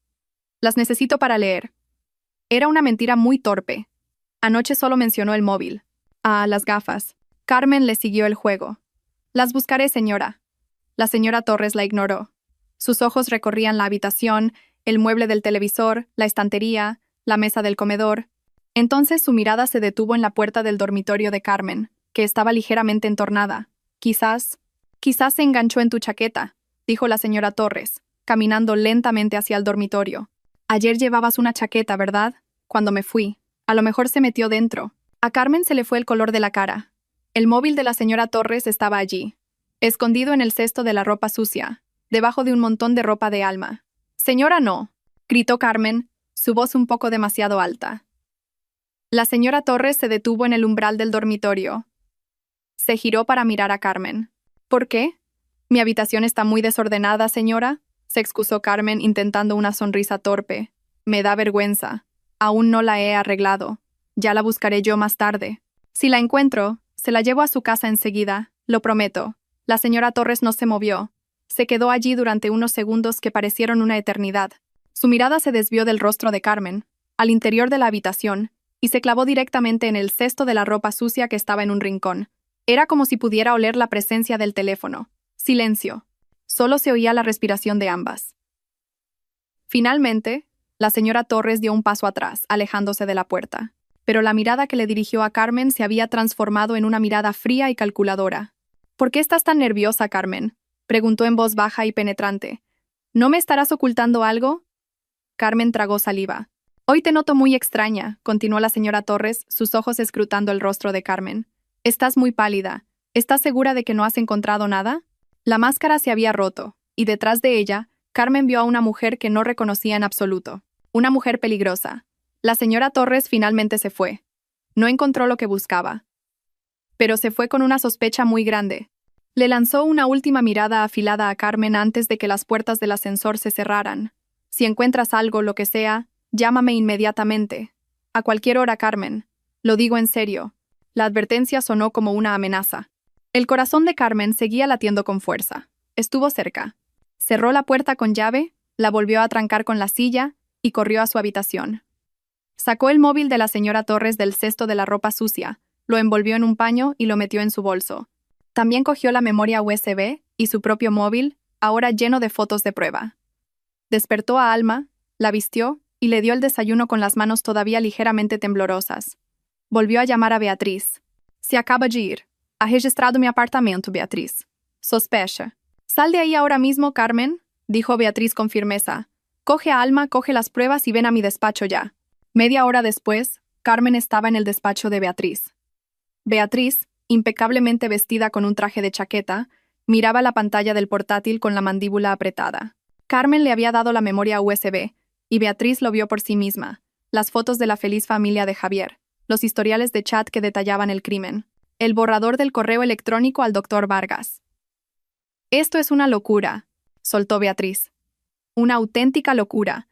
Las necesito para leer». Era una mentira muy torpe. Anoche solo mencionó el móvil. «Ah, las gafas». Carmen le siguió el juego. «Las buscaré, señora». La señora Torres la ignoró. Sus ojos recorrían la habitación, el mueble del televisor, la estantería, la mesa del comedor. Entonces su mirada se detuvo en la puerta del dormitorio de Carmen, que estaba ligeramente entornada. Quizás se enganchó en tu chaqueta», dijo la señora Torres, caminando lentamente hacia el dormitorio. Ayer llevabas una chaqueta, ¿verdad? Cuando me fui. A lo mejor se metió dentro. A Carmen se le fue el color de la cara. El móvil de la señora Torres estaba allí, escondido en el cesto de la ropa sucia, debajo de un montón de ropa de Alma. «Señora, no», gritó Carmen, su voz un poco demasiado alta. La señora Torres se detuvo en el umbral del dormitorio. Se giró para mirar a Carmen. «¿Por qué? Mi habitación está muy desordenada, señora», se excusó Carmen intentando una sonrisa torpe. «Me da vergüenza. Aún no la he arreglado. Ya la buscaré yo más tarde. Si la encuentro, se la llevo a su casa enseguida, lo prometo». La señora Torres no se movió. Se quedó allí durante unos segundos que parecieron una eternidad. Su mirada se desvió del rostro de Carmen, al interior de la habitación, y se clavó directamente en el cesto de la ropa sucia que estaba en un rincón. Era como si pudiera oler la presencia del teléfono. Silencio. Solo se oía la respiración de ambas. Finalmente, la señora Torres dio un paso atrás, alejándose de la puerta. Pero la mirada que le dirigió a Carmen se había transformado en una mirada fría y calculadora. «¿Por qué estás tan nerviosa, Carmen?», preguntó en voz baja y penetrante. «¿No me estarás ocultando algo?» Carmen tragó saliva. «Hoy te noto muy extraña», continuó la señora Torres, sus ojos escrutando el rostro de Carmen. «Estás muy pálida. ¿Estás segura de que no has encontrado nada?» La máscara se había roto, y detrás de ella, Carmen vio a una mujer que no reconocía en absoluto. Una mujer peligrosa. La señora Torres finalmente se fue. No encontró lo que buscaba. Pero se fue con una sospecha muy grande. Le lanzó una última mirada afilada a Carmen antes de que las puertas del ascensor se cerraran. «Si encuentras algo, lo que sea, llámame inmediatamente. A cualquier hora, Carmen. Lo digo en serio». La advertencia sonó como una amenaza. El corazón de Carmen seguía latiendo con fuerza. Estuvo cerca. Cerró la puerta con llave, la volvió a trancar con la silla y corrió a su habitación. Sacó el móvil de la señora Torres del cesto de la ropa sucia, lo envolvió en un paño y lo metió en su bolso. También cogió la memoria USB y su propio móvil, ahora lleno de fotos de prueba. Despertó a Alma, la vistió y le dio el desayuno con las manos todavía ligeramente temblorosas. Volvió a llamar a Beatriz. «Se acaba de ir. Ha registrado mi apartamento, Beatriz. Sospecha». «Sal de ahí ahora mismo, Carmen», dijo Beatriz con firmeza. «Coge a Alma, coge las pruebas y ven a mi despacho ya». Media hora después, Carmen estaba en el despacho de Beatriz. Beatriz, impecablemente vestida con un traje de chaqueta, miraba la pantalla del portátil con la mandíbula apretada. Carmen le había dado la memoria USB, y Beatriz lo vio por sí misma, las fotos de la feliz familia de Javier, los historiales de chat que detallaban el crimen, el borrador del correo electrónico al doctor Vargas. «Esto es una locura», soltó Beatriz. «Una auténtica locura.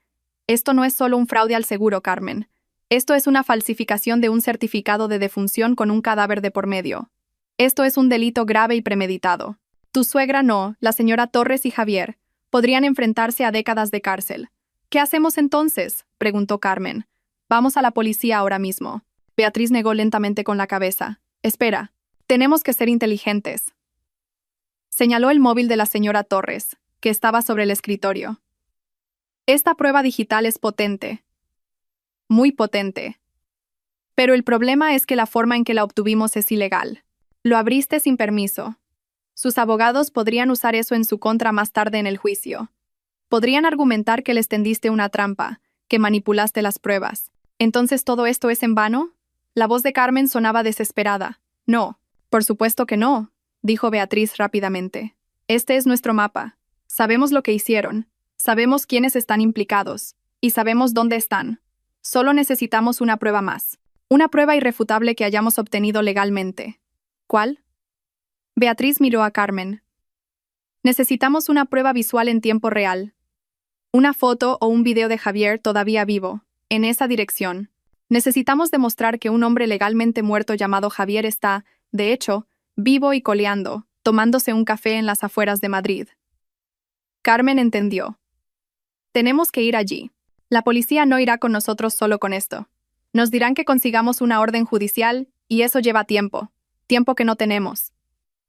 Esto no es solo un fraude al seguro, Carmen. Esto es una falsificación de un certificado de defunción con un cadáver de por medio. Esto es un delito grave y premeditado. Tu suegra no, la señora Torres y Javier, podrían enfrentarse a décadas de cárcel. ¿Qué hacemos entonces?», preguntó Carmen. «Vamos a la policía ahora mismo». Beatriz negó lentamente con la cabeza. «Espera, tenemos que ser inteligentes». Señaló el móvil de la señora Torres, que estaba sobre el escritorio. «Esta prueba digital es potente. Muy potente. Pero el problema es que la forma en que la obtuvimos es ilegal. Lo abriste sin permiso. Sus abogados podrían usar eso en su contra más tarde en el juicio. Podrían argumentar que les tendiste una trampa, que manipulaste las pruebas. ¿Entonces todo esto es en vano?». La voz de Carmen sonaba desesperada. «No, por supuesto que no», dijo Beatriz rápidamente. «Este es nuestro mapa. Sabemos lo que hicieron. Sabemos quiénes están implicados. Y sabemos dónde están. Solo necesitamos una prueba más. Una prueba irrefutable que hayamos obtenido legalmente». «¿Cuál?». Beatriz miró a Carmen. «Necesitamos una prueba visual en tiempo real. Una foto o un video de Javier todavía vivo, en esa dirección. Necesitamos demostrar que un hombre legalmente muerto llamado Javier está, de hecho, vivo y coleando, tomándose un café en las afueras de Madrid». Carmen entendió. «Tenemos que ir allí. La policía no irá con nosotros solo con esto. Nos dirán que consigamos una orden judicial, y eso lleva tiempo. Tiempo que no tenemos».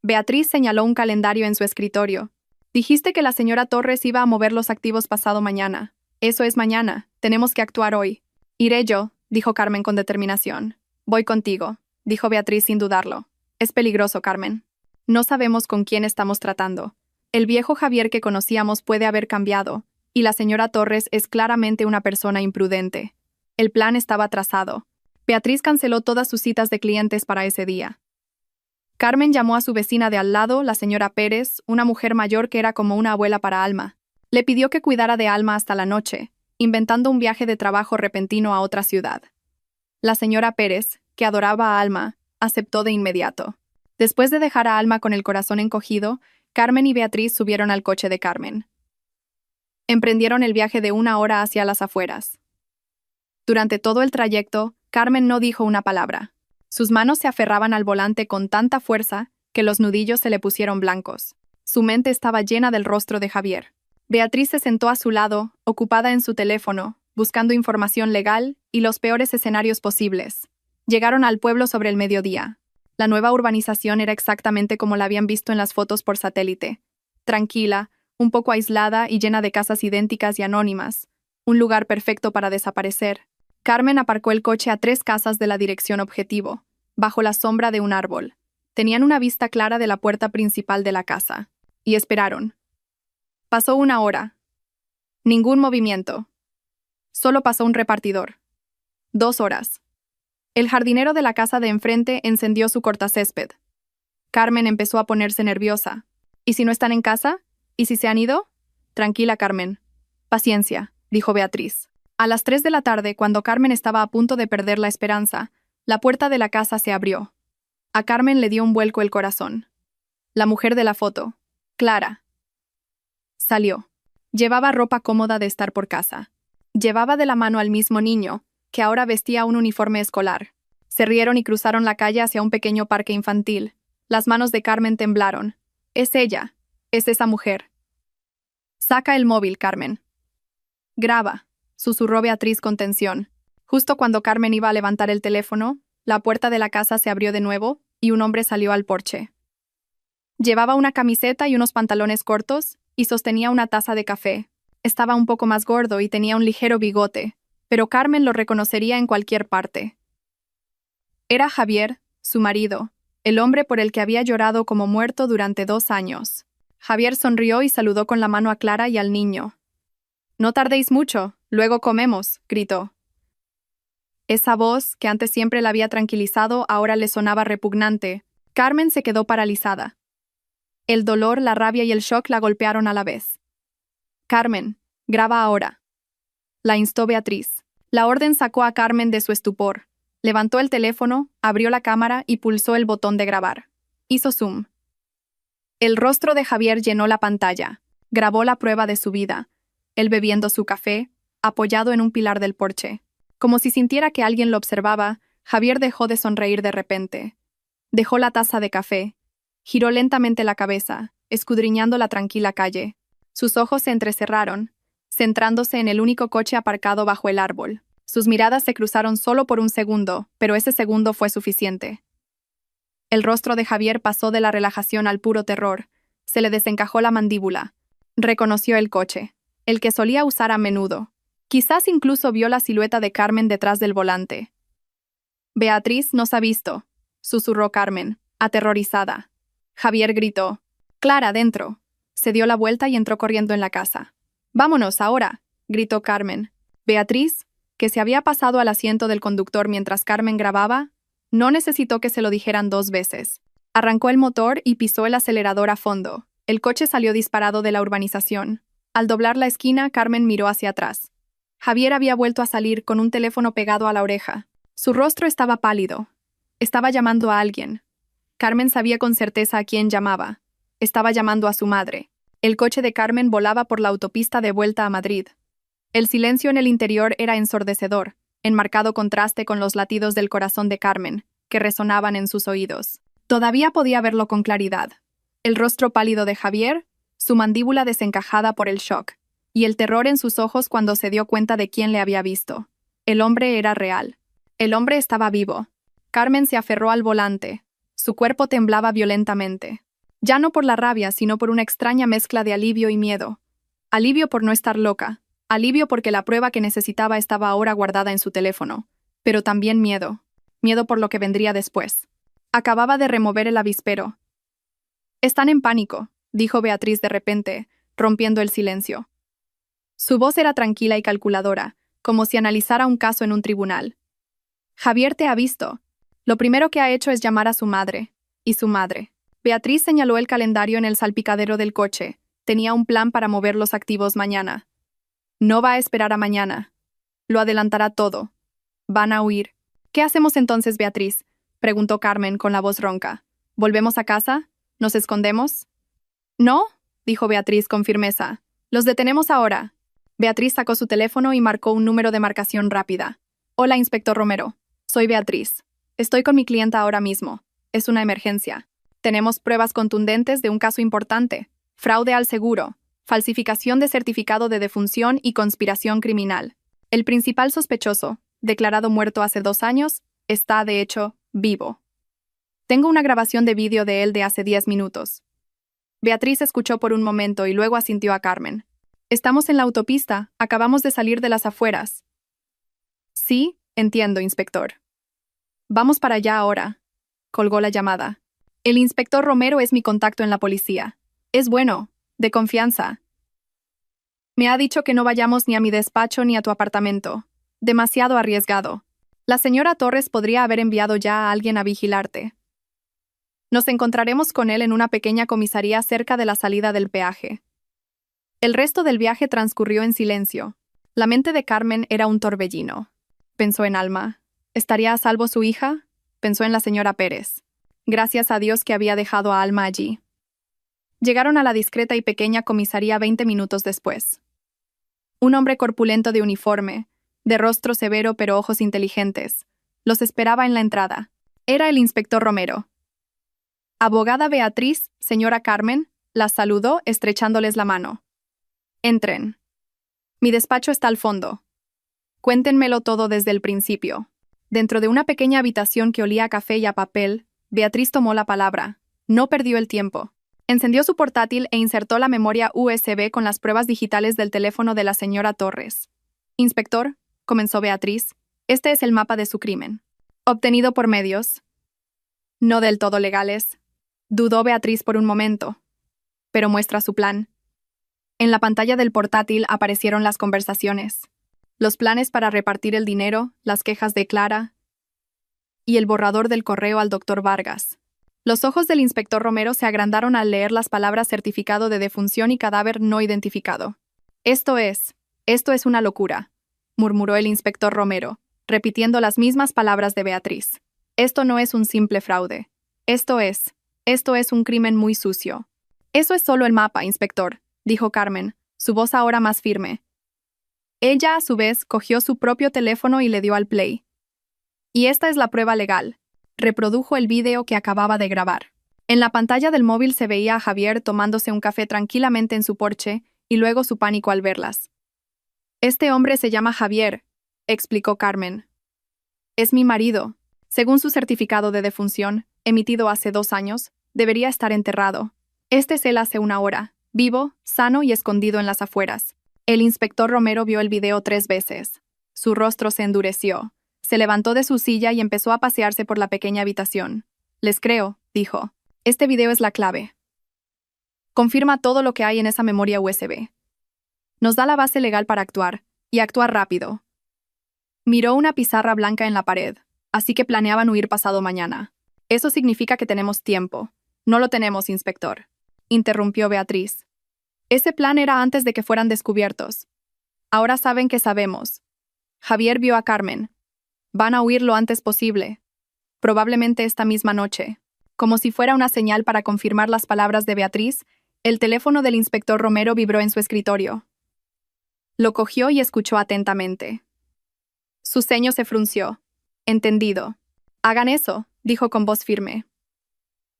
Beatriz señaló un calendario en su escritorio. «Dijiste que la señora Torres iba a mover los activos pasado mañana. Eso es mañana. Tenemos que actuar hoy». «Iré yo», dijo Carmen con determinación. «Voy contigo», dijo Beatriz sin dudarlo. «Es peligroso, Carmen. No sabemos con quién estamos tratando. El viejo Javier que conocíamos puede haber cambiado, y la señora Torres es claramente una persona imprudente. El plan estaba trazado. Beatriz canceló todas sus citas de clientes para ese día. Carmen llamó a su vecina de al lado, la señora Pérez, una mujer mayor que era como una abuela para Alma. Le pidió que cuidara de Alma hasta la noche, inventando un viaje de trabajo repentino a otra ciudad. La señora Pérez, que adoraba a Alma, aceptó de inmediato. Después de dejar a Alma con el corazón encogido, Carmen y Beatriz subieron al coche de Carmen. Emprendieron el viaje de 1 hora hacia las afueras. Durante todo el trayecto, Carmen no dijo una palabra. Sus manos se aferraban al volante con tanta fuerza que los nudillos se le pusieron blancos. Su mente estaba llena del rostro de Javier. Beatriz se sentó a su lado, ocupada en su teléfono, buscando información legal y los peores escenarios posibles. Llegaron al pueblo sobre el mediodía. La nueva urbanización era exactamente como la habían visto en las fotos por satélite. Tranquila, un poco aislada y llena de casas idénticas y anónimas. Un lugar perfecto para desaparecer. Carmen aparcó el coche a 3 casas de la dirección objetivo, bajo la sombra de un árbol. Tenían una vista clara de la puerta principal de la casa. Y esperaron. Pasó 1 hora. Ningún movimiento. Solo pasó un repartidor. 2 horas. El jardinero de la casa de enfrente encendió su cortacésped. Carmen empezó a ponerse nerviosa. ¿Y si no están en casa? ¿Y si se han ido? Tranquila, Carmen. Paciencia, dijo Beatriz. A las 3 de la tarde, cuando Carmen estaba a punto de perder la esperanza, la puerta de la casa se abrió. A Carmen le dio un vuelco el corazón. La mujer de la foto, Clara, salió. Llevaba ropa cómoda de estar por casa. Llevaba de la mano al mismo niño, que ahora vestía un uniforme escolar. Se rieron y cruzaron la calle hacia un pequeño parque infantil. Las manos de Carmen temblaron. Es ella. Es esa mujer. Saca el móvil, Carmen. Graba, susurró Beatriz con tensión. Justo cuando Carmen iba a levantar el teléfono, la puerta de la casa se abrió de nuevo y un hombre salió al porche. Llevaba una camiseta y unos pantalones cortos y sostenía una taza de café. Estaba un poco más gordo y tenía un ligero bigote, pero Carmen lo reconocería en cualquier parte. Era Javier, su marido, el hombre por el que había llorado como muerto durante 2 años. Javier sonrió y saludó con la mano a Clara y al niño. «No tardéis mucho, luego comemos», gritó. Esa voz, que antes siempre la había tranquilizado, ahora le sonaba repugnante. Carmen se quedó paralizada. El dolor, la rabia y el shock la golpearon a la vez. «Carmen, graba ahora», la instó Beatriz. La orden sacó a Carmen de su estupor. Levantó el teléfono, abrió la cámara y pulsó el botón de grabar. Hizo zoom. El rostro de Javier llenó la pantalla. Grabó la prueba de su vida. Él bebiendo su café, apoyado en un pilar del porche. Como si sintiera que alguien lo observaba, Javier dejó de sonreír de repente. Dejó la taza de café. Giró lentamente la cabeza, escudriñando la tranquila calle. Sus ojos se entrecerraron, centrándose en el único coche aparcado bajo el árbol. Sus miradas se cruzaron solo por un segundo, pero ese segundo fue suficiente. El rostro de Javier pasó de la relajación al puro terror. Se le desencajó la mandíbula. Reconoció el coche, el que solía usar a menudo. Quizás incluso vio la silueta de Carmen detrás del volante. «Beatriz nos ha visto», susurró Carmen, aterrorizada. Javier gritó. «Clara, dentro». Se dio la vuelta y entró corriendo en la casa. «Vámonos, ahora», gritó Carmen. Beatriz, que se había pasado al asiento del conductor mientras Carmen grababa, no necesitó que se lo dijeran 2 veces. Arrancó el motor y pisó el acelerador a fondo. El coche salió disparado de la urbanización. Al doblar la esquina, Carmen miró hacia atrás. Javier había vuelto a salir con un teléfono pegado a la oreja. Su rostro estaba pálido. Estaba llamando a alguien. Carmen sabía con certeza a quién llamaba. Estaba llamando a su madre. El coche de Carmen volaba por la autopista de vuelta a Madrid. El silencio en el interior era ensordecedor, en marcado contraste con los latidos del corazón de Carmen, que resonaban en sus oídos. Todavía podía verlo con claridad. El rostro pálido de Javier, su mandíbula desencajada por el shock, y el terror en sus ojos cuando se dio cuenta de quién le había visto. El hombre era real. El hombre estaba vivo. Carmen se aferró al volante. Su cuerpo temblaba violentamente. Ya no por la rabia, sino por una extraña mezcla de alivio y miedo. Alivio por no estar loca. Alivio porque la prueba que necesitaba estaba ahora guardada en su teléfono. Pero también miedo. Miedo por lo que vendría después. Acababa de remover el avispero. «Están en pánico», dijo Beatriz de repente, rompiendo el silencio. Su voz era tranquila y calculadora, como si analizara un caso en un tribunal. Javier te ha visto. Lo primero que ha hecho es llamar a su madre. Y su madre. Beatriz señaló el calendario en el salpicadero del coche. Tenía un plan para mover los activos mañana. No va a esperar a mañana. Lo adelantará todo. Van a huir. ¿Qué hacemos entonces, Beatriz?, preguntó Carmen con la voz ronca. ¿Volvemos a casa? ¿Nos escondemos? No, dijo Beatriz con firmeza. Los detenemos ahora. Beatriz sacó su teléfono y marcó un número de marcación rápida. Hola, inspector Romero. Soy Beatriz. Estoy con mi clienta ahora mismo. Es una emergencia. Tenemos pruebas contundentes de un caso importante: fraude al seguro, falsificación de certificado de defunción y conspiración criminal. El principal sospechoso, declarado muerto hace 2 años, está, de hecho, vivo. Tengo una grabación de vídeo de él de hace 10 minutos. Beatriz escuchó por un momento y luego asintió a Carmen. Estamos en la autopista, acabamos de salir de las afueras. Sí, entiendo, inspector. Vamos para allá ahora. Colgó la llamada. El inspector Romero es mi contacto en la policía. Es bueno, de confianza. Me ha dicho que no vayamos ni a mi despacho ni a tu apartamento. Demasiado arriesgado. La señora Torres podría haber enviado ya a alguien a vigilarte. Nos encontraremos con él en una pequeña comisaría cerca de la salida del peaje. El resto del viaje transcurrió en silencio. La mente de Carmen era un torbellino. Pensó en Alma. ¿Estaría a salvo su hija? Pensó en la señora Pérez. Gracias a Dios que había dejado a Alma allí. Llegaron a la discreta y pequeña comisaría 20 minutos después. Un hombre corpulento de uniforme, de rostro severo pero ojos inteligentes, los esperaba en la entrada. Era el inspector Romero. Abogada Beatriz, señora Carmen, las saludó estrechándoles la mano. Entren. Mi despacho está al fondo. Cuéntenmelo todo desde el principio. Dentro de una pequeña habitación que olía a café y a papel, Beatriz tomó la palabra. No perdió el tiempo. Encendió su portátil e insertó la memoria USB con las pruebas digitales del teléfono de la señora Torres. Inspector, comenzó Beatriz, este es el mapa de su crimen. Obtenido por medios no del todo legales. Dudó Beatriz por un momento. Pero muestra su plan. En la pantalla del portátil aparecieron las conversaciones, los planes para repartir el dinero, las quejas de Clara y el borrador del correo al doctor Vargas. Los ojos del inspector Romero se agrandaron al leer las palabras certificado de defunción y cadáver no identificado. Esto es una locura, murmuró el inspector Romero, repitiendo las mismas palabras de Beatriz. Esto no es un simple fraude. Esto es un crimen muy sucio. Eso es solo el mapa, inspector, dijo Carmen, su voz ahora más firme. Ella, a su vez, cogió su propio teléfono y le dio al play. Y esta es la prueba legal. Reprodujo el vídeo que acababa de grabar. En la pantalla del móvil se veía a Javier tomándose un café tranquilamente en su porche y luego su pánico al verlas. Este hombre se llama Javier, explicó Carmen. Es mi marido. Según su certificado de defunción, emitido hace 2 años, debería estar enterrado. Este es él hace 1 hora, vivo, sano y escondido en las afueras. El inspector Romero vio el video 3 veces. Su rostro se endureció. Se levantó de su silla y empezó a pasearse por la pequeña habitación. Les creo, dijo. Este video es la clave. Confirma todo lo que hay en esa memoria USB. Nos da la base legal para actuar, y actuar rápido. Miró una pizarra blanca en la pared, así que planeaban huir pasado mañana. Eso significa que tenemos tiempo. No lo tenemos, inspector, interrumpió Beatriz. Ese plan era antes de que fueran descubiertos. Ahora saben que sabemos. Javier vio a Carmen. Van a huir lo antes posible. Probablemente esta misma noche. Como si fuera una señal para confirmar las palabras de Beatriz, el teléfono del inspector Romero vibró en su escritorio. Lo cogió y escuchó atentamente. Su ceño se frunció. Entendido. Hagan eso, dijo con voz firme.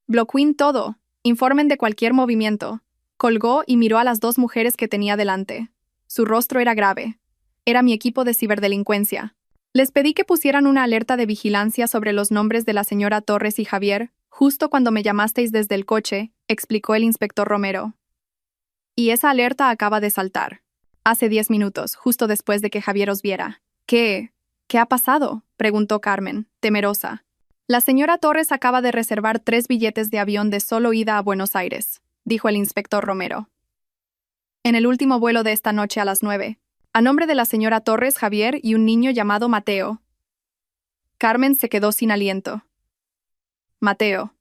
Bloqueen todo. Informen de cualquier movimiento. Colgó y miró a las 2 mujeres que tenía delante. Su rostro era grave. Era mi equipo de ciberdelincuencia. Les pedí que pusieran una alerta de vigilancia sobre los nombres de la señora Torres y Javier, justo cuando me llamasteis desde el coche, explicó el inspector Romero. Y esa alerta acaba de saltar. Hace 10 minutos, justo después de que Javier os viera. ¿Qué ha pasado?, preguntó Carmen, temerosa. La señora Torres acaba de reservar 3 billetes de avión de solo ida a Buenos Aires, dijo el inspector Romero. en el último vuelo de esta noche a las 9. A nombre de la señora Torres, Javier y un niño llamado Mateo. Carmen se quedó sin aliento. Mateo.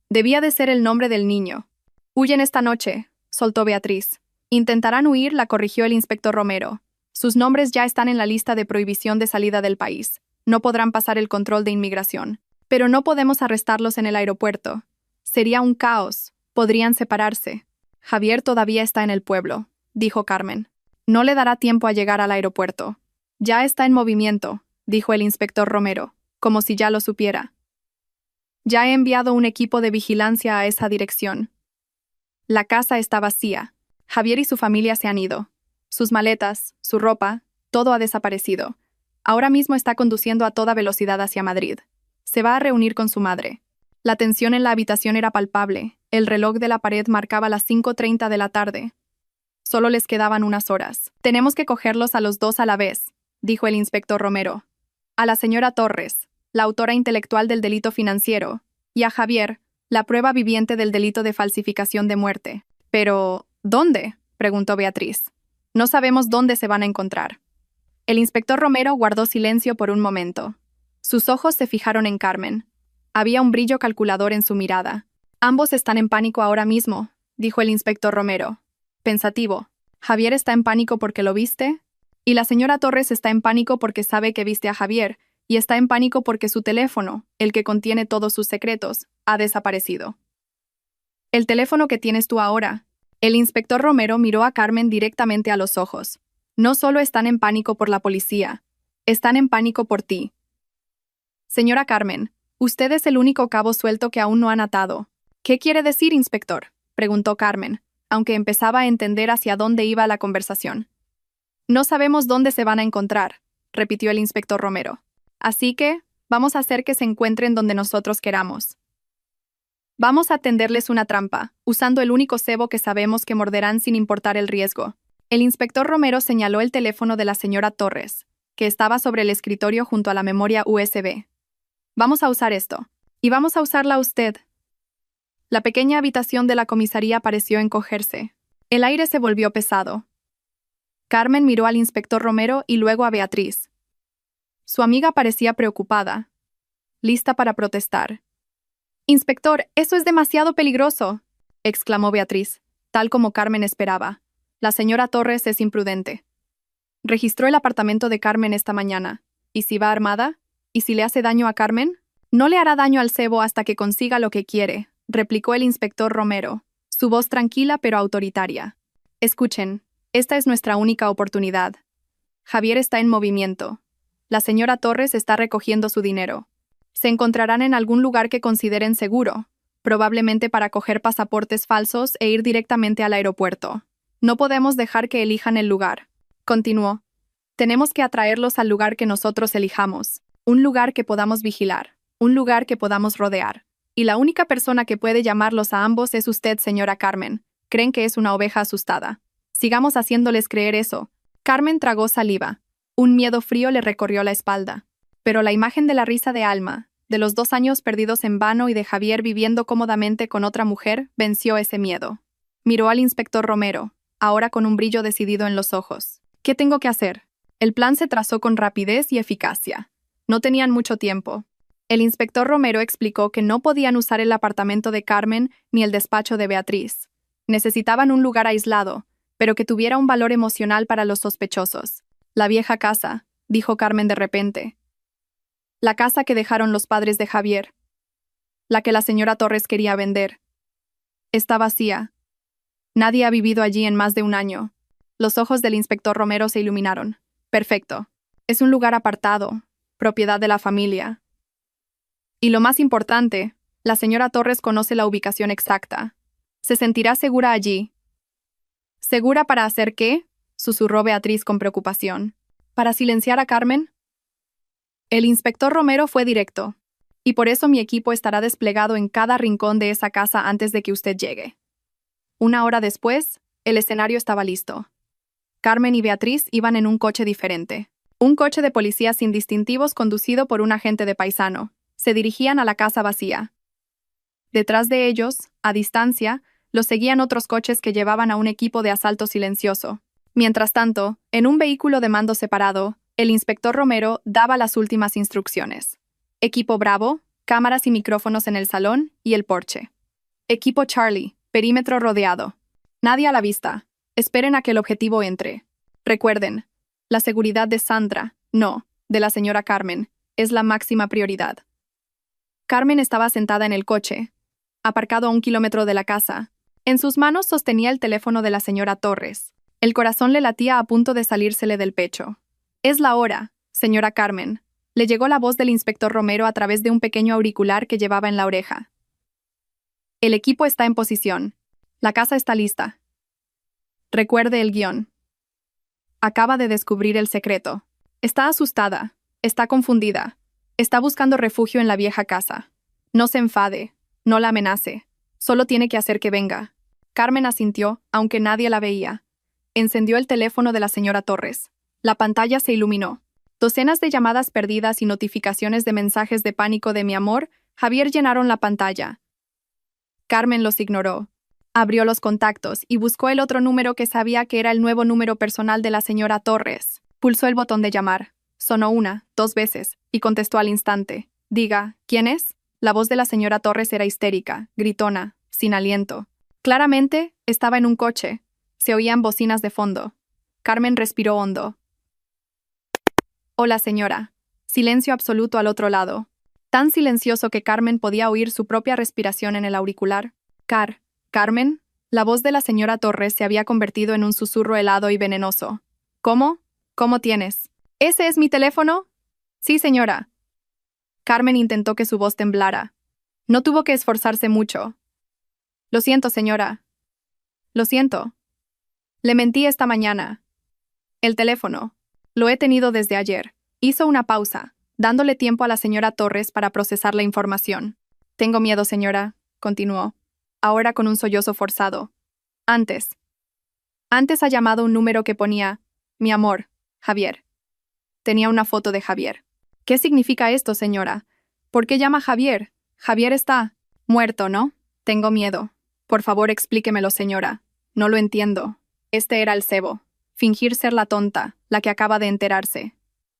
Debía de ser el nombre del niño. Huyen esta noche, soltó Beatriz. Intentarán huir, la corrigió el inspector Romero. Sus nombres ya están en la lista de prohibición de salida del país. No podrán pasar el control de inmigración. Pero no podemos arrestarlos en el aeropuerto. Sería un caos. Podrían separarse. Javier todavía está en el pueblo, dijo Carmen. No le dará tiempo a llegar al aeropuerto. Ya está en movimiento, dijo el inspector Romero, como si ya lo supiera. Ya he enviado un equipo de vigilancia a esa dirección. La casa está vacía. Javier y su familia se han ido. Sus maletas, su ropa, todo ha desaparecido. Ahora mismo está conduciendo a toda velocidad hacia Madrid. Se va a reunir con su madre. La tensión en la habitación era palpable. El reloj de la pared marcaba las 5:30 de la tarde. Solo les quedaban unas horas. Tenemos que cogerlos a los dos a la vez, dijo el inspector Romero. A la señora Torres, la autora intelectual del delito financiero, y a Javier, la prueba viviente del delito de falsificación de muerte. Pero, ¿dónde?, preguntó Beatriz. No sabemos dónde se van a encontrar. El inspector Romero guardó silencio por un momento. Sus ojos se fijaron en Carmen. Había un brillo calculador en su mirada. Ambos están en pánico ahora mismo, dijo el inspector Romero. Pensativo. Javier está en pánico porque lo viste, y la señora Torres está en pánico porque sabe que viste a Javier, y está en pánico porque su teléfono, el que contiene todos sus secretos, ha desaparecido. El teléfono que tienes tú ahora. El inspector Romero miró a Carmen directamente a los ojos. No solo están en pánico por la policía, están en pánico por ti. Señora Carmen, usted es el único cabo suelto que aún no han atado. ¿Qué quiere decir, inspector?, preguntó Carmen, aunque empezaba a entender hacia dónde iba la conversación. No sabemos dónde se van a encontrar, repitió el inspector Romero. Así que, vamos a hacer que se encuentren donde nosotros queramos. Vamos a tenderles una trampa, usando el único cebo que sabemos que morderán sin importar el riesgo. El inspector Romero señaló el teléfono de la señora Torres, que estaba sobre el escritorio junto a la memoria USB. Vamos a usar esto. Y vamos a usarla usted. La pequeña habitación de la comisaría pareció encogerse. El aire se volvió pesado. Carmen miró al inspector Romero y luego a Beatriz. Su amiga parecía preocupada, lista para protestar. «Inspector, eso es demasiado peligroso», exclamó Beatriz, tal como Carmen esperaba. «La señora Torres es imprudente. Registró el apartamento de Carmen esta mañana. ¿Y si va armada? ¿Y si le hace daño a Carmen? No le hará daño al cebo hasta que consiga lo que quiere», replicó el inspector Romero, su voz tranquila pero autoritaria. «Escuchen, esta es nuestra única oportunidad. Javier está en movimiento. La señora Torres está recogiendo su dinero. Se encontrarán en algún lugar que consideren seguro, probablemente para coger pasaportes falsos e ir directamente al aeropuerto. No podemos dejar que elijan el lugar», continuó. «Tenemos que atraerlos al lugar que nosotros elijamos, un lugar que podamos vigilar, un lugar que podamos rodear. Y la única persona que puede llamarlos a ambos es usted, señora Carmen. Creen que es una oveja asustada. Sigamos haciéndoles creer eso». Carmen tragó saliva. Un miedo frío le recorrió la espalda. Pero la imagen de la risa de Alma, de los 2 años perdidos en vano y de Javier viviendo cómodamente con otra mujer, venció ese miedo. Miró al inspector Romero, ahora con un brillo decidido en los ojos. «¿Qué tengo que hacer?». El plan se trazó con rapidez y eficacia. No tenían mucho tiempo. El inspector Romero explicó que no podían usar el apartamento de Carmen ni el despacho de Beatriz. Necesitaban un lugar aislado, pero que tuviera un valor emocional para los sospechosos. «La vieja casa», dijo Carmen de repente. «La casa que dejaron los padres de Javier. La que la señora Torres quería vender. Está vacía. Nadie ha vivido allí en más de 1 año». Los ojos del inspector Romero se iluminaron. «Perfecto. Es un lugar apartado, propiedad de la familia. Y lo más importante, la señora Torres conoce la ubicación exacta. Se sentirá segura allí». «¿Segura para hacer qué?», susurró Beatriz con preocupación. «¿Para silenciar a Carmen?». El inspector Romero fue directo. «Y por eso mi equipo estará desplegado en cada rincón de esa casa antes de que usted llegue». 1 hora después, el escenario estaba listo. Carmen y Beatriz iban en un coche diferente. Un coche de policía sin distintivos conducido por un agente de paisano. Se dirigían a la casa vacía. Detrás de ellos, a distancia, Los seguían otros coches que llevaban a un equipo de asalto silencioso. Mientras tanto, en un vehículo de mando separado, el inspector Romero daba las últimas instrucciones. Equipo Bravo, cámaras y micrófonos en el salón y el porche. Equipo Charlie, perímetro rodeado. Nadie a la vista. Esperen a que el objetivo entre. Recuerden, la seguridad de Sandra, no, de la señora Carmen, es la máxima prioridad. Carmen estaba sentada en el coche, aparcado a 1 kilómetro de la casa. En sus manos sostenía el teléfono de la señora Torres. El corazón le latía a punto de salírsele del pecho. «Es la hora, señora Carmen», le llegó la voz del inspector Romero a través de un pequeño auricular que llevaba en la oreja. «El equipo está en posición. La casa está lista. Recuerde el guión. Acaba de descubrir el secreto. Está asustada, está confundida, está buscando refugio en la vieja casa. No se enfade, no la amenace, solo tiene que hacer que venga». Carmen asintió, aunque nadie la veía. Encendió el teléfono de la señora Torres. La pantalla se iluminó. Docenas de llamadas perdidas y notificaciones de mensajes de pánico de mi amor, Javier llenaron la pantalla. Carmen los ignoró. Abrió los contactos y buscó el otro número que sabía que era el nuevo número personal de la señora Torres. Pulsó el botón de llamar. Sonó 1, 2 veces, y contestó al instante. «Diga, ¿quién es?». La voz de la señora Torres era histérica, gritona, sin aliento. Claramente, estaba en un coche. Se oían bocinas de fondo. Carmen respiró hondo. «Hola, señora». Silencio absoluto al otro lado. Tan silencioso que Carmen podía oír su propia respiración en el auricular. «Carmen». La voz de la señora Torres se había convertido en un susurro helado y venenoso. «¿Cómo? ¿Cómo tienes? ¿Ese es mi teléfono?». «Sí, señora». Carmen intentó que su voz temblara. No tuvo que esforzarse mucho. «Lo siento, señora. Lo siento. Le mentí esta mañana. El teléfono. Lo he tenido desde ayer». Hizo una pausa, dándole tiempo a la señora Torres para procesar la información. «Tengo miedo, señora», continuó, ahora con un sollozo forzado. Antes ha llamado un número que ponía, «Mi amor, Javier». Tenía una foto de Javier. «¿Qué significa esto, señora? ¿Por qué llama Javier? Javier está muerto, ¿no? Tengo miedo. Por favor, explíquemelo, señora. No lo entiendo». Este era el cebo. Fingir ser la tonta, la que acaba de enterarse.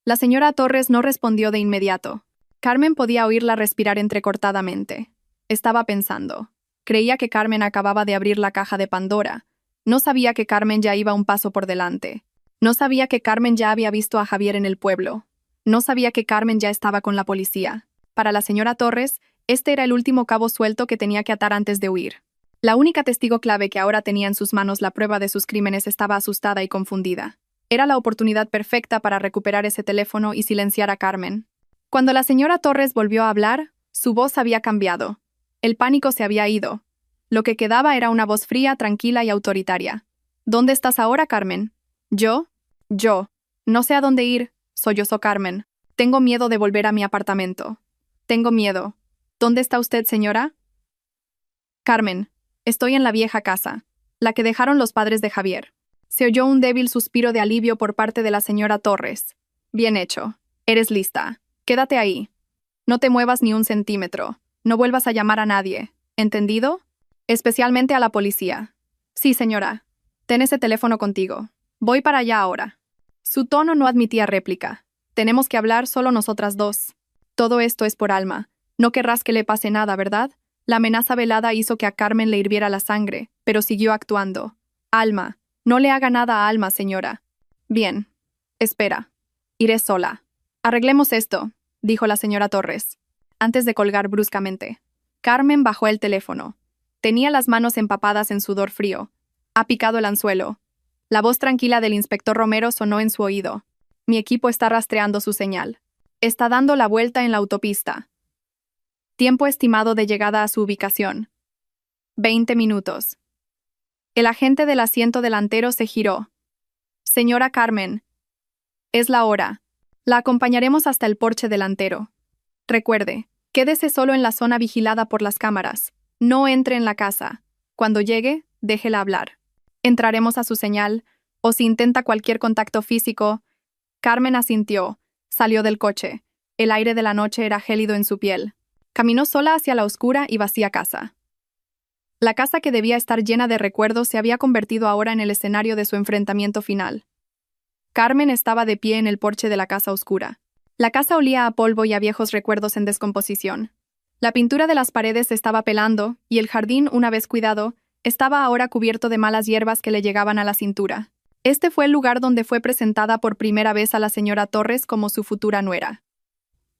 La señora Torres no respondió de inmediato. Carmen podía oírla respirar entrecortadamente. Estaba pensando. Creía que Carmen acababa de abrir la caja de Pandora. No sabía que Carmen ya iba un paso por delante. No sabía que Carmen ya había visto a Javier en el pueblo. No sabía que Carmen ya estaba con la policía. Para la señora Torres, este era el último cabo suelto que tenía que atar antes de huir. La única testigo clave que ahora tenía en sus manos la prueba de sus crímenes estaba asustada y confundida. Era la oportunidad perfecta para recuperar ese teléfono y silenciar a Carmen. Cuando la señora Torres volvió a hablar, su voz había cambiado. El pánico se había ido. Lo que quedaba era una voz fría, tranquila y autoritaria. «¿Dónde estás ahora, Carmen?» «Yo. No sé a dónde ir», sollozó Carmen. «Tengo miedo de volver a mi apartamento. Tengo miedo. ¿Dónde está usted, señora?» «Carmen, estoy en la vieja casa, la que dejaron los padres de Javier». Se oyó un débil suspiro de alivio por parte de la señora Torres. «Bien hecho. Eres lista. Quédate ahí. No te muevas ni un centímetro. No vuelvas a llamar a nadie. ¿Entendido? Especialmente a la policía». «Sí, señora. Ten ese teléfono contigo. Voy para allá ahora». Su tono no admitía réplica. «Tenemos que hablar solo nosotras dos. Todo esto es por Alma. No querrás que le pase nada, ¿verdad?». La amenaza velada hizo que a Carmen le hirviera la sangre, pero siguió actuando. «Alma. No le haga nada a Alma, señora». «Bien. Espera. Iré sola». «Arreglemos esto», dijo la señora Torres, antes de colgar bruscamente. Carmen bajó el teléfono. Tenía las manos empapadas en sudor frío. «Ha picado el anzuelo». La voz tranquila del inspector Romero sonó en su oído. «Mi equipo está rastreando su señal. Está dando la vuelta en la autopista. Tiempo estimado de llegada a su ubicación: 20 minutos». El agente del asiento delantero se giró. «Señora Carmen, es la hora. La acompañaremos hasta el porche delantero. Recuerde, quédese solo en la zona vigilada por las cámaras. No entre en la casa. Cuando llegue, déjela hablar. Entraremos a su señal, o si intenta cualquier contacto físico». Carmen asintió. Salió del coche. El aire de la noche era gélido en su piel. Caminó sola hacia la oscura y vacía casa. La casa que debía estar llena de recuerdos se había convertido ahora en el escenario de su enfrentamiento final. Carmen estaba de pie en el porche de la casa oscura. La casa olía a polvo y a viejos recuerdos en descomposición. La pintura de las paredes estaba pelando, y el jardín, una vez cuidado, estaba ahora cubierto de malas hierbas que le llegaban a la cintura. Este fue el lugar donde fue presentada por primera vez a la señora Torres como su futura nuera.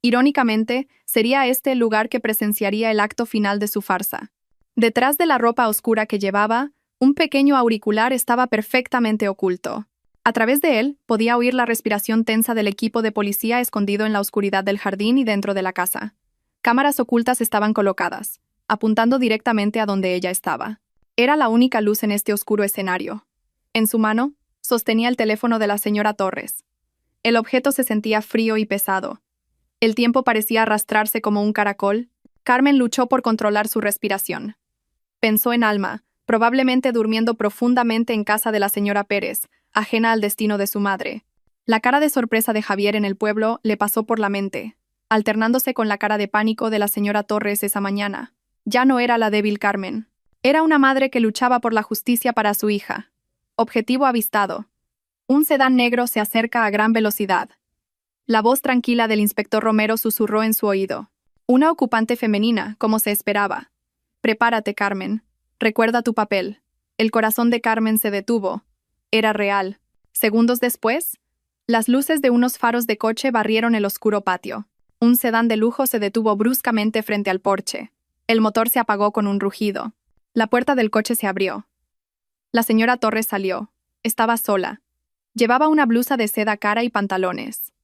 Irónicamente, sería este el lugar que presenciaría el acto final de su farsa. Detrás de la ropa oscura que llevaba, un pequeño auricular estaba perfectamente oculto. A través de él, podía oír la respiración tensa del equipo de policía escondido en la oscuridad del jardín y dentro de la casa. Cámaras ocultas estaban colocadas, apuntando directamente a donde ella estaba. Era la única luz en este oscuro escenario. En su mano, sostenía el teléfono de la señora Torres. El objeto se sentía frío y pesado. El tiempo parecía arrastrarse como un caracol. Carmen luchó por controlar su respiración. Pensó en Alma, probablemente durmiendo profundamente en casa de la señora Pérez, ajena al destino de su madre. La cara de sorpresa de Javier en el pueblo le pasó por la mente, alternándose con la cara de pánico de la señora Torres esa mañana. Ya no era la débil Carmen. Era una madre que luchaba por la justicia para su hija. Objetivo avistado. Un sedán negro se acerca a gran velocidad. La voz tranquila del inspector Romero susurró en su oído. Una ocupante femenina, como se esperaba. Prepárate, Carmen. Recuerda tu papel. El corazón de Carmen se detuvo. Era real. Segundos después, las luces de unos faros de coche barrieron el oscuro patio. Un sedán de lujo se detuvo bruscamente frente al porche. El motor se apagó con un rugido. La puerta del coche se abrió. La señora Torres salió. Estaba sola. Llevaba una blusa de seda cara y pantalones.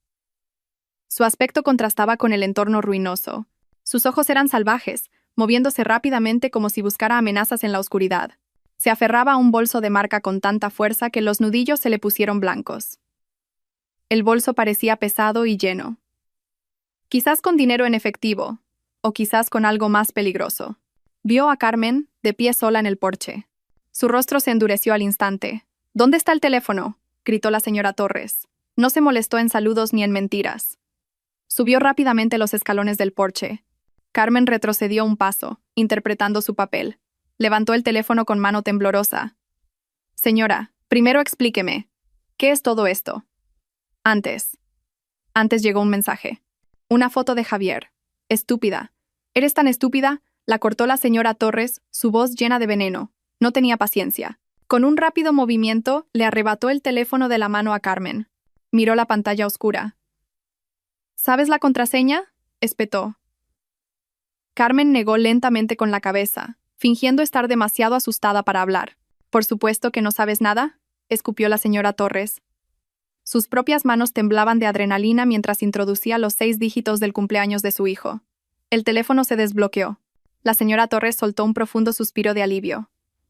Su aspecto contrastaba con el entorno ruinoso. Sus ojos eran salvajes, moviéndose rápidamente como si buscara amenazas en la oscuridad. Se aferraba a un bolso de marca con tanta fuerza que los nudillos se le pusieron blancos. El bolso parecía pesado y lleno. Quizás con dinero en efectivo, o quizás con algo más peligroso. Vio a Carmen, de pie sola en el porche. Su rostro se endureció al instante. «¿Dónde está el teléfono?», gritó la señora Torres. No se molestó en saludos ni en mentiras. Subió rápidamente los escalones del porche. Carmen retrocedió un paso, interpretando su papel. Levantó el teléfono con mano temblorosa. «Señora, primero explíqueme. ¿Qué es todo esto?» Antes llegó un mensaje. Una foto de Javier. «Estúpida. ¿Eres tan estúpida?», la cortó la señora Torres, su voz llena de veneno. No tenía paciencia. Con un rápido movimiento, le arrebató el teléfono de la mano a Carmen. Miró la pantalla oscura. «¿Sabes la contraseña?», espetó. Carmen negó lentamente con la cabeza, fingiendo estar demasiado asustada para hablar. «¿Por supuesto que no sabes nada?», escupió la señora Torres. Sus propias manos temblaban de adrenalina mientras introducía los 6 dígitos del cumpleaños de su hijo. El teléfono se desbloqueó. La señora Torres soltó un profundo suspiro de alivio.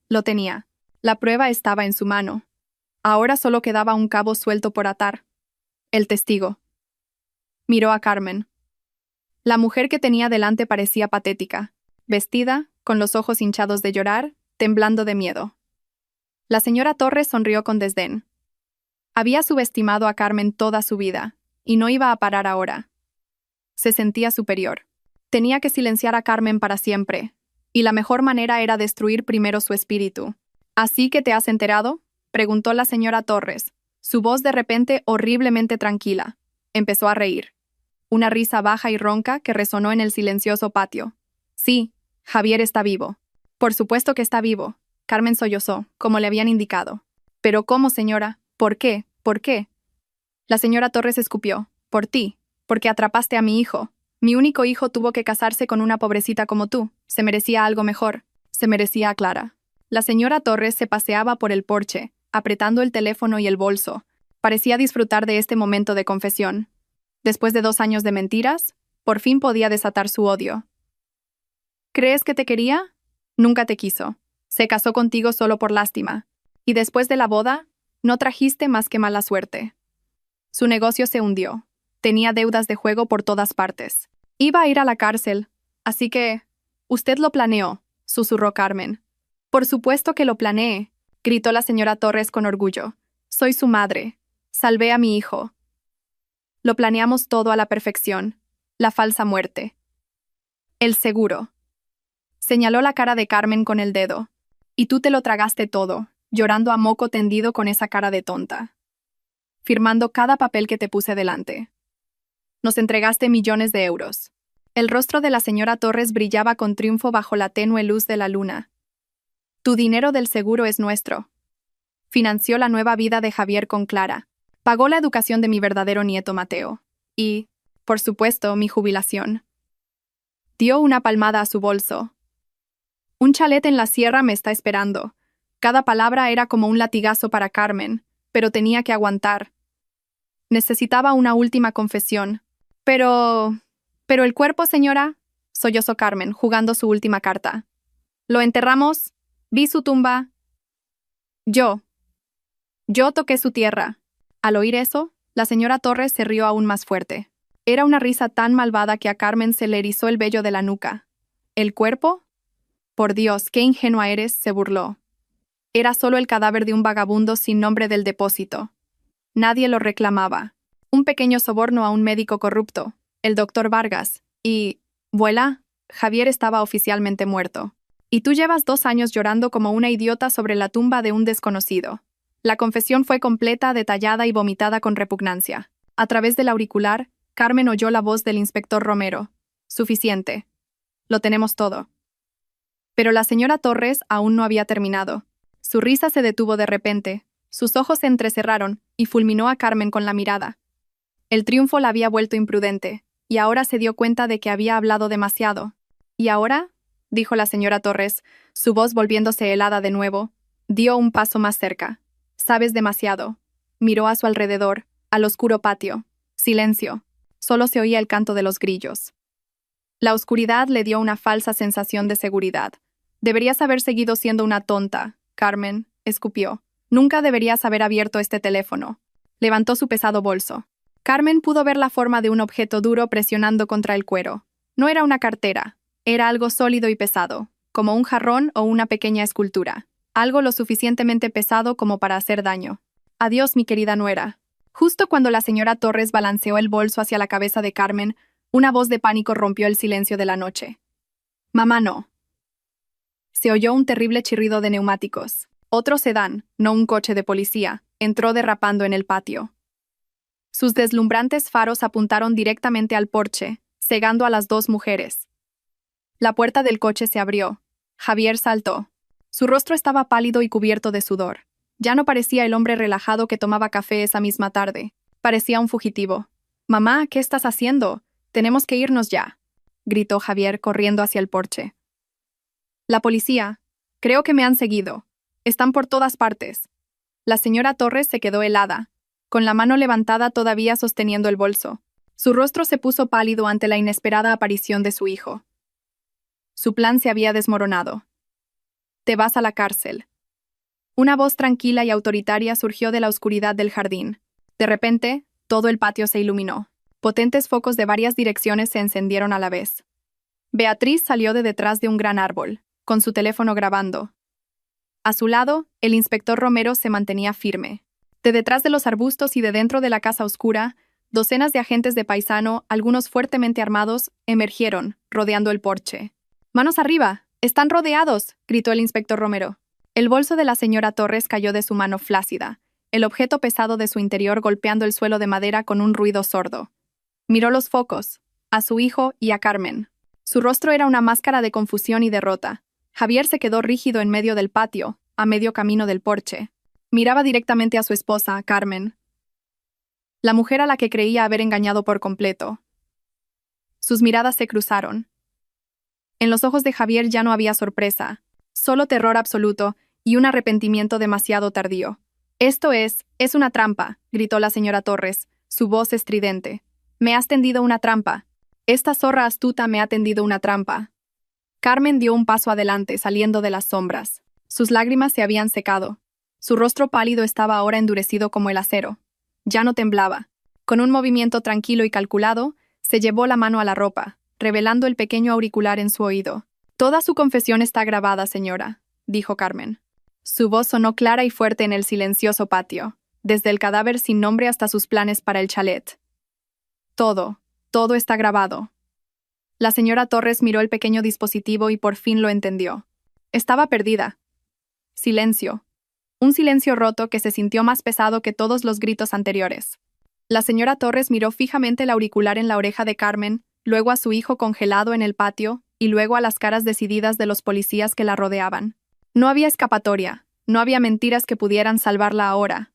Lo tenía. La prueba estaba en su mano. Ahora solo quedaba un cabo suelto por atar. El testigo. Miró a Carmen. La mujer que tenía delante parecía patética, vestida, con los ojos hinchados de llorar, temblando de miedo. La señora Torres sonrió con desdén. Había subestimado a Carmen toda su vida, y no iba a parar ahora. Se sentía superior. Tenía que silenciar a Carmen para siempre, y la mejor manera era destruir primero su espíritu. «¿Así que te has enterado?», preguntó la señora Torres, su voz de repente horriblemente tranquila. Empezó a reír. Una risa baja y ronca que resonó en el silencioso patio. «Sí, Javier está vivo». «Por supuesto que está vivo», Carmen sollozó, como le habían indicado. «¿Pero cómo, señora? ¿Por qué? ¿Por qué?». La señora Torres escupió. «Por ti, porque atrapaste a mi hijo. Mi único hijo tuvo que casarse con una pobrecita como tú. Se merecía algo mejor. Se merecía a Clara». La señora Torres se paseaba por el porche, apretando el teléfono y el bolso. Parecía disfrutar de este momento de confesión. Después de 2 años de mentiras, por fin podía desatar su odio. «¿Crees que te quería? Nunca te quiso. Se casó contigo solo por lástima. Y después de la boda, no trajiste más que mala suerte». Su negocio se hundió. Tenía deudas de juego por todas partes. Iba a ir a la cárcel. Así que... «Usted lo planeó», susurró Carmen. «Por supuesto que lo planeé», gritó la señora Torres con orgullo. «Soy su madre. Salvé a mi hijo. Lo planeamos todo a la perfección. La falsa muerte. El seguro». Señaló la cara de Carmen con el dedo. Y tú te lo tragaste todo, llorando a moco tendido con esa cara de tonta. Firmando cada papel que te puse delante. Nos entregaste millones de euros. El rostro de la señora Torres brillaba con triunfo bajo la tenue luz de la luna. Tu dinero del seguro es nuestro. Financió la nueva vida de Javier con Clara. Pagó la educación de mi verdadero nieto Mateo. Y, por supuesto, mi jubilación. Dio una palmada a su bolso. Un chalet en la sierra me está esperando. Cada palabra era como un latigazo para Carmen, pero tenía que aguantar. Necesitaba una última confesión. Pero el cuerpo, señora, sollozó Carmen, jugando su última carta. Lo enterramos, vi su tumba. Yo toqué su tierra. Al oír eso, la señora Torres se rió aún más fuerte. Era una risa tan malvada que a Carmen se le erizó el vello de la nuca. ¿El cuerpo? Por Dios, qué ingenua eres, se burló. Era solo el cadáver de un vagabundo sin nombre del depósito. Nadie lo reclamaba. Un pequeño soborno a un médico corrupto, el doctor Vargas, y, vuela, Javier estaba oficialmente muerto. Y tú llevas 2 años llorando como una idiota sobre la tumba de un desconocido. La confesión fue completa, detallada y vomitada con repugnancia. A través del auricular, Carmen oyó la voz del inspector Romero. Suficiente. Lo tenemos todo. Pero la señora Torres aún no había terminado. Su risa se detuvo de repente, sus ojos se entrecerraron y fulminó a Carmen con la mirada. El triunfo la había vuelto imprudente, y ahora se dio cuenta de que había hablado demasiado. ¿Y ahora?, dijo la señora Torres, su voz volviéndose helada de nuevo. Dio un paso más cerca. Sabes demasiado. Miró a su alrededor, al oscuro patio. Silencio. Solo se oía el canto de los grillos. La oscuridad le dio una falsa sensación de seguridad. Deberías haber seguido siendo una tonta, Carmen, escupió. Nunca deberías haber abierto este teléfono. Levantó su pesado bolso. Carmen pudo ver la forma de un objeto duro presionando contra el cuero. No era una cartera. Era algo sólido y pesado, como un jarrón o una pequeña escultura. Algo lo suficientemente pesado como para hacer daño. Adiós, mi querida nuera. Justo cuando la señora Torres balanceó el bolso hacia la cabeza de Carmen, una voz de pánico rompió el silencio de la noche. Mamá, no. Se oyó un terrible chirrido de neumáticos. Otro sedán, no un coche de policía, entró derrapando en el patio. Sus deslumbrantes faros apuntaron directamente al porche, cegando a las 2 mujeres. La puerta del coche se abrió. Javier saltó. Su rostro estaba pálido y cubierto de sudor. Ya no parecía el hombre relajado que tomaba café esa misma tarde. Parecía un fugitivo. «Mamá, ¿qué estás haciendo? Tenemos que irnos ya», gritó Javier corriendo hacia el porche. «La policía. Creo que me han seguido. Están por todas partes». La señora Torres se quedó helada, con la mano levantada todavía sosteniendo el bolso. Su rostro se puso pálido ante la inesperada aparición de su hijo. Su plan se había desmoronado. «Te vas a la cárcel». Una voz tranquila y autoritaria surgió de la oscuridad del jardín. De repente, todo el patio se iluminó. Potentes focos de varias direcciones se encendieron a la vez. Beatriz salió de detrás de un gran árbol, con su teléfono grabando. A su lado, el inspector Romero se mantenía firme. De detrás de los arbustos y de dentro de la casa oscura, docenas de agentes de paisano, algunos fuertemente armados, emergieron, rodeando el porche. «¡Manos arriba! ¡Están rodeados!», gritó el inspector Romero. El bolso de la señora Torres cayó de su mano flácida, el objeto pesado de su interior golpeando el suelo de madera con un ruido sordo. Miró los focos, a su hijo y a Carmen. Su rostro era una máscara de confusión y derrota. Javier se quedó rígido en medio del patio, a medio camino del porche. Miraba directamente a su esposa, a Carmen, la mujer a la que creía haber engañado por completo. Sus miradas se cruzaron. En los ojos de Javier ya no había sorpresa, solo terror absoluto y un arrepentimiento demasiado tardío. «Esto es una trampa», gritó la señora Torres, su voz estridente. «Me has tendido una trampa. Esta zorra astuta me ha tendido una trampa». Carmen dio un paso adelante, saliendo de las sombras. Sus lágrimas se habían secado. Su rostro pálido estaba ahora endurecido como el acero. Ya no temblaba. Con un movimiento tranquilo y calculado, se llevó la mano a la ropa, revelando el pequeño auricular en su oído. «Toda su confesión está grabada, señora», dijo Carmen. Su voz sonó clara y fuerte en el silencioso patio, desde el cadáver sin nombre hasta sus planes para el chalet. Todo está grabado». La señora Torres miró el pequeño dispositivo y por fin lo entendió. Estaba perdida. Silencio. Un silencio roto que se sintió más pesado que todos los gritos anteriores. La señora Torres miró fijamente el auricular en la oreja de Carmen, luego a su hijo congelado en el patio, y luego a las caras decididas de los policías que la rodeaban. No había escapatoria, no había mentiras que pudieran salvarla ahora.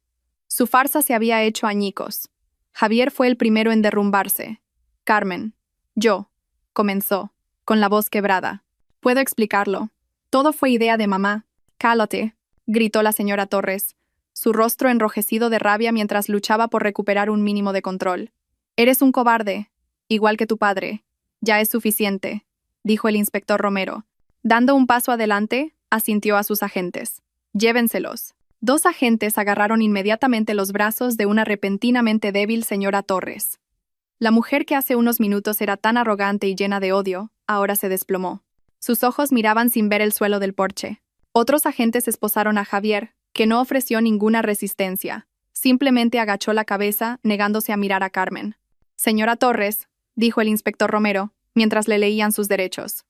Su farsa se había hecho añicos. Javier fue el primero en derrumbarse. Carmen. Yo. Comenzó, con la voz quebrada. Puedo explicarlo. Todo fue idea de mamá. Cálate, gritó la señora Torres, su rostro enrojecido de rabia mientras luchaba por recuperar un mínimo de control. Eres un cobarde, igual que tu padre. Ya es suficiente, dijo el inspector Romero. Dando un paso adelante, asintió a sus agentes. Llévenselos. 2 agentes agarraron inmediatamente los brazos de una repentinamente débil señora Torres. La mujer que hace unos minutos era tan arrogante y llena de odio, ahora se desplomó. Sus ojos miraban sin ver el suelo del porche. Otros agentes esposaron a Javier, que no ofreció ninguna resistencia. Simplemente agachó la cabeza, negándose a mirar a Carmen. Señora Torres, dijo el inspector Romero, mientras le leían sus derechos.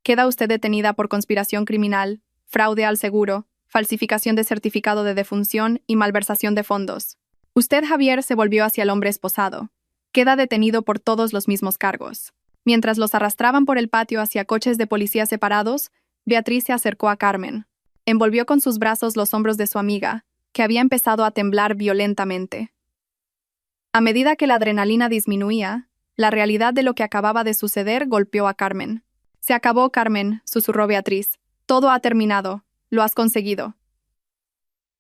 Queda usted detenida por conspiración criminal, fraude al seguro, falsificación de certificado de defunción y malversación de fondos. Usted, Javier, se volvió hacia el hombre esposado. Queda detenido por todos los mismos cargos. Mientras los arrastraban por el patio hacia coches de policía separados, Beatriz se acercó a Carmen. Envolvió con sus brazos los hombros de su amiga, que había empezado a temblar violentamente. A medida que la adrenalina disminuía, la realidad de lo que acababa de suceder golpeó a Carmen. Se acabó, Carmen, susurró Beatriz. Todo ha terminado. Lo has conseguido.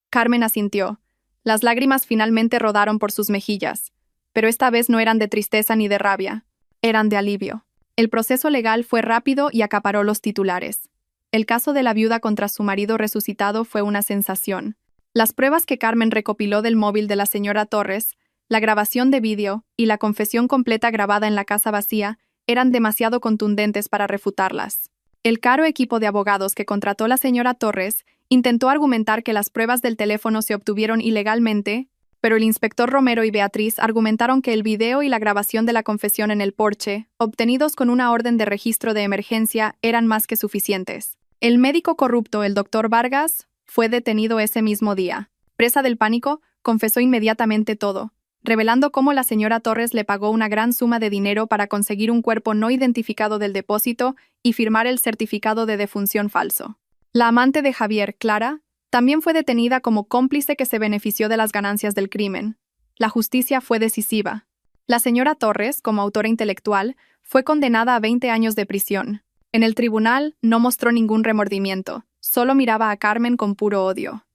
Carmen asintió. Las lágrimas finalmente rodaron por sus mejillas, pero esta vez no eran de tristeza ni de rabia, eran de alivio. El proceso legal fue rápido y acaparó los titulares. El caso de la viuda contra su marido resucitado fue una sensación. Las pruebas que Carmen recopiló del móvil de la señora Torres, la grabación de vídeo y la confesión completa grabada en la casa vacía eran demasiado contundentes para refutarlas. El caro equipo de abogados que contrató la señora Torres intentó argumentar que las pruebas del teléfono se obtuvieron ilegalmente, pero el inspector Romero y Beatriz argumentaron que el video y la grabación de la confesión en el porche, obtenidos con una orden de registro de emergencia, eran más que suficientes. El médico corrupto, el doctor Vargas, fue detenido ese mismo día. Presa del pánico, confesó inmediatamente todo, revelando cómo la señora Torres le pagó una gran suma de dinero para conseguir un cuerpo no identificado del depósito y firmar el certificado de defunción falso. La amante de Javier, Clara, también fue detenida como cómplice que se benefició de las ganancias del crimen. La justicia fue decisiva. La señora Torres, como autora intelectual, fue condenada a 20 años de prisión. En el tribunal no mostró ningún remordimiento, solo miraba a Carmen con puro odio.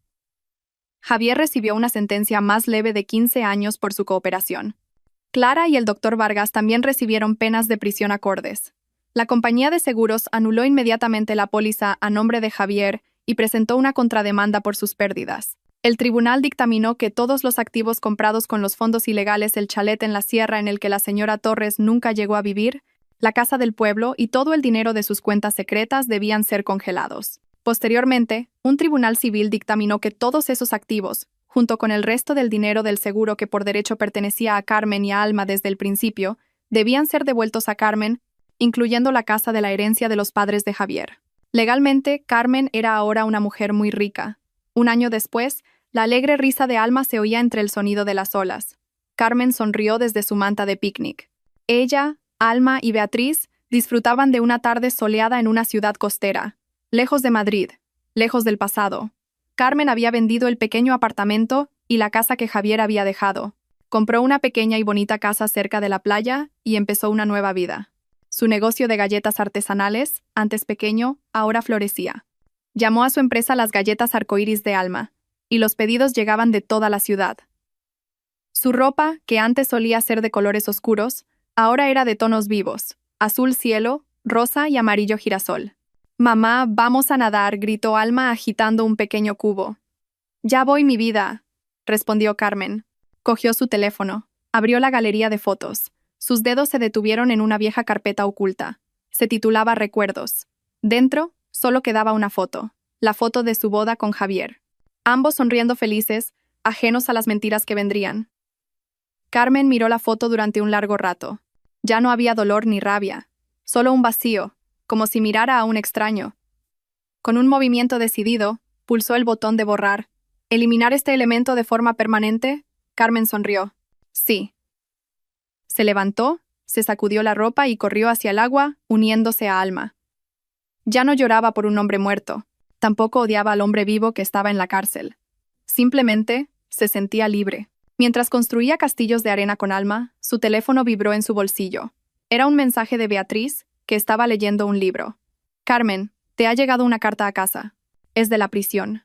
Javier recibió una sentencia más leve de 15 años por su cooperación. Clara y el doctor Vargas también recibieron penas de prisión acordes. La compañía de seguros anuló inmediatamente la póliza a nombre de Javier y presentó una contrademanda por sus pérdidas. El tribunal dictaminó que todos los activos comprados con los fondos ilegales, el chalet en la sierra en el que la señora Torres nunca llegó a vivir, la casa del pueblo y todo el dinero de sus cuentas secretas debían ser congelados. Posteriormente, un tribunal civil dictaminó que todos esos activos, junto con el resto del dinero del seguro que por derecho pertenecía a Carmen y a Alma desde el principio, debían ser devueltos a Carmen, incluyendo la casa de la herencia de los padres de Javier. Legalmente, Carmen era ahora una mujer muy rica. Un año después, la alegre risa de Alma se oía entre el sonido de las olas. Carmen sonrió desde su manta de picnic. Ella, Alma y Beatriz disfrutaban de una tarde soleada en una ciudad costera, lejos de Madrid, lejos del pasado. Carmen había vendido el pequeño apartamento y la casa que Javier había dejado. Compró una pequeña y bonita casa cerca de la playa y empezó una nueva vida. Su negocio de galletas artesanales, antes pequeño, ahora florecía. Llamó a su empresa las galletas arcoíris de Alma, y los pedidos llegaban de toda la ciudad. Su ropa, que antes solía ser de colores oscuros, ahora era de tonos vivos, azul cielo, rosa y amarillo girasol. «Mamá, vamos a nadar», gritó Alma agitando un pequeño cubo. «Ya voy, mi vida», respondió Carmen. Cogió su teléfono, abrió la galería de fotos. Sus dedos se detuvieron en una vieja carpeta oculta. Se titulaba Recuerdos. Dentro, solo quedaba una foto, la foto de su boda con Javier. Ambos sonriendo felices, ajenos a las mentiras que vendrían. Carmen miró la foto durante un largo rato. Ya no había dolor ni rabia, Solo un vacío, como si mirara a un extraño. Con un movimiento decidido, pulsó el botón de borrar. ¿Eliminar este elemento de forma permanente? Carmen sonrió. Sí. Se levantó, se sacudió la ropa y corrió hacia el agua, uniéndose a Alma. Ya no lloraba por un hombre muerto, tampoco odiaba al hombre vivo que estaba en la cárcel. Simplemente, se sentía libre. Mientras construía castillos de arena con Alma, su teléfono vibró en su bolsillo. Era un mensaje de Beatriz, que estaba leyendo un libro. Carmen, te ha llegado una carta a casa. Es de la prisión.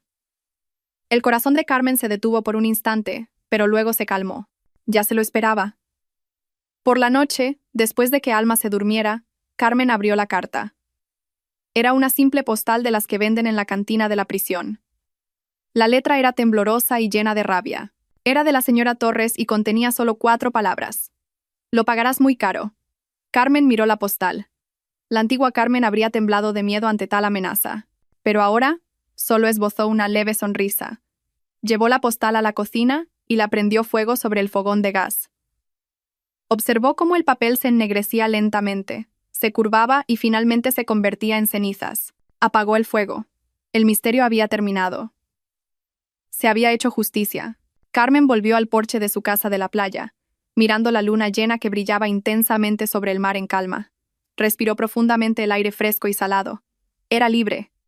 El corazón de Carmen se detuvo por un instante, pero luego se calmó. Ya se lo esperaba. Por la noche, después de que Alma se durmiera, Carmen abrió la carta. Era una simple postal de las que venden en la cantina de la prisión. La letra era temblorosa y llena de rabia. Era de la señora Torres y contenía solo 4 palabras. Lo pagarás muy caro. Carmen miró la postal. La antigua Carmen habría temblado de miedo ante tal amenaza. Pero ahora, solo esbozó una leve sonrisa. Llevó la postal a la cocina y la prendió fuego sobre el fogón de gas. Observó cómo el papel se ennegrecía lentamente, se curvaba y finalmente se convertía en cenizas. Apagó el fuego. El misterio había terminado. Se había hecho justicia. Carmen volvió al porche de su casa de la playa, mirando la luna llena que brillaba intensamente sobre el mar en calma. Respiró profundamente el aire fresco y salado. Era libre.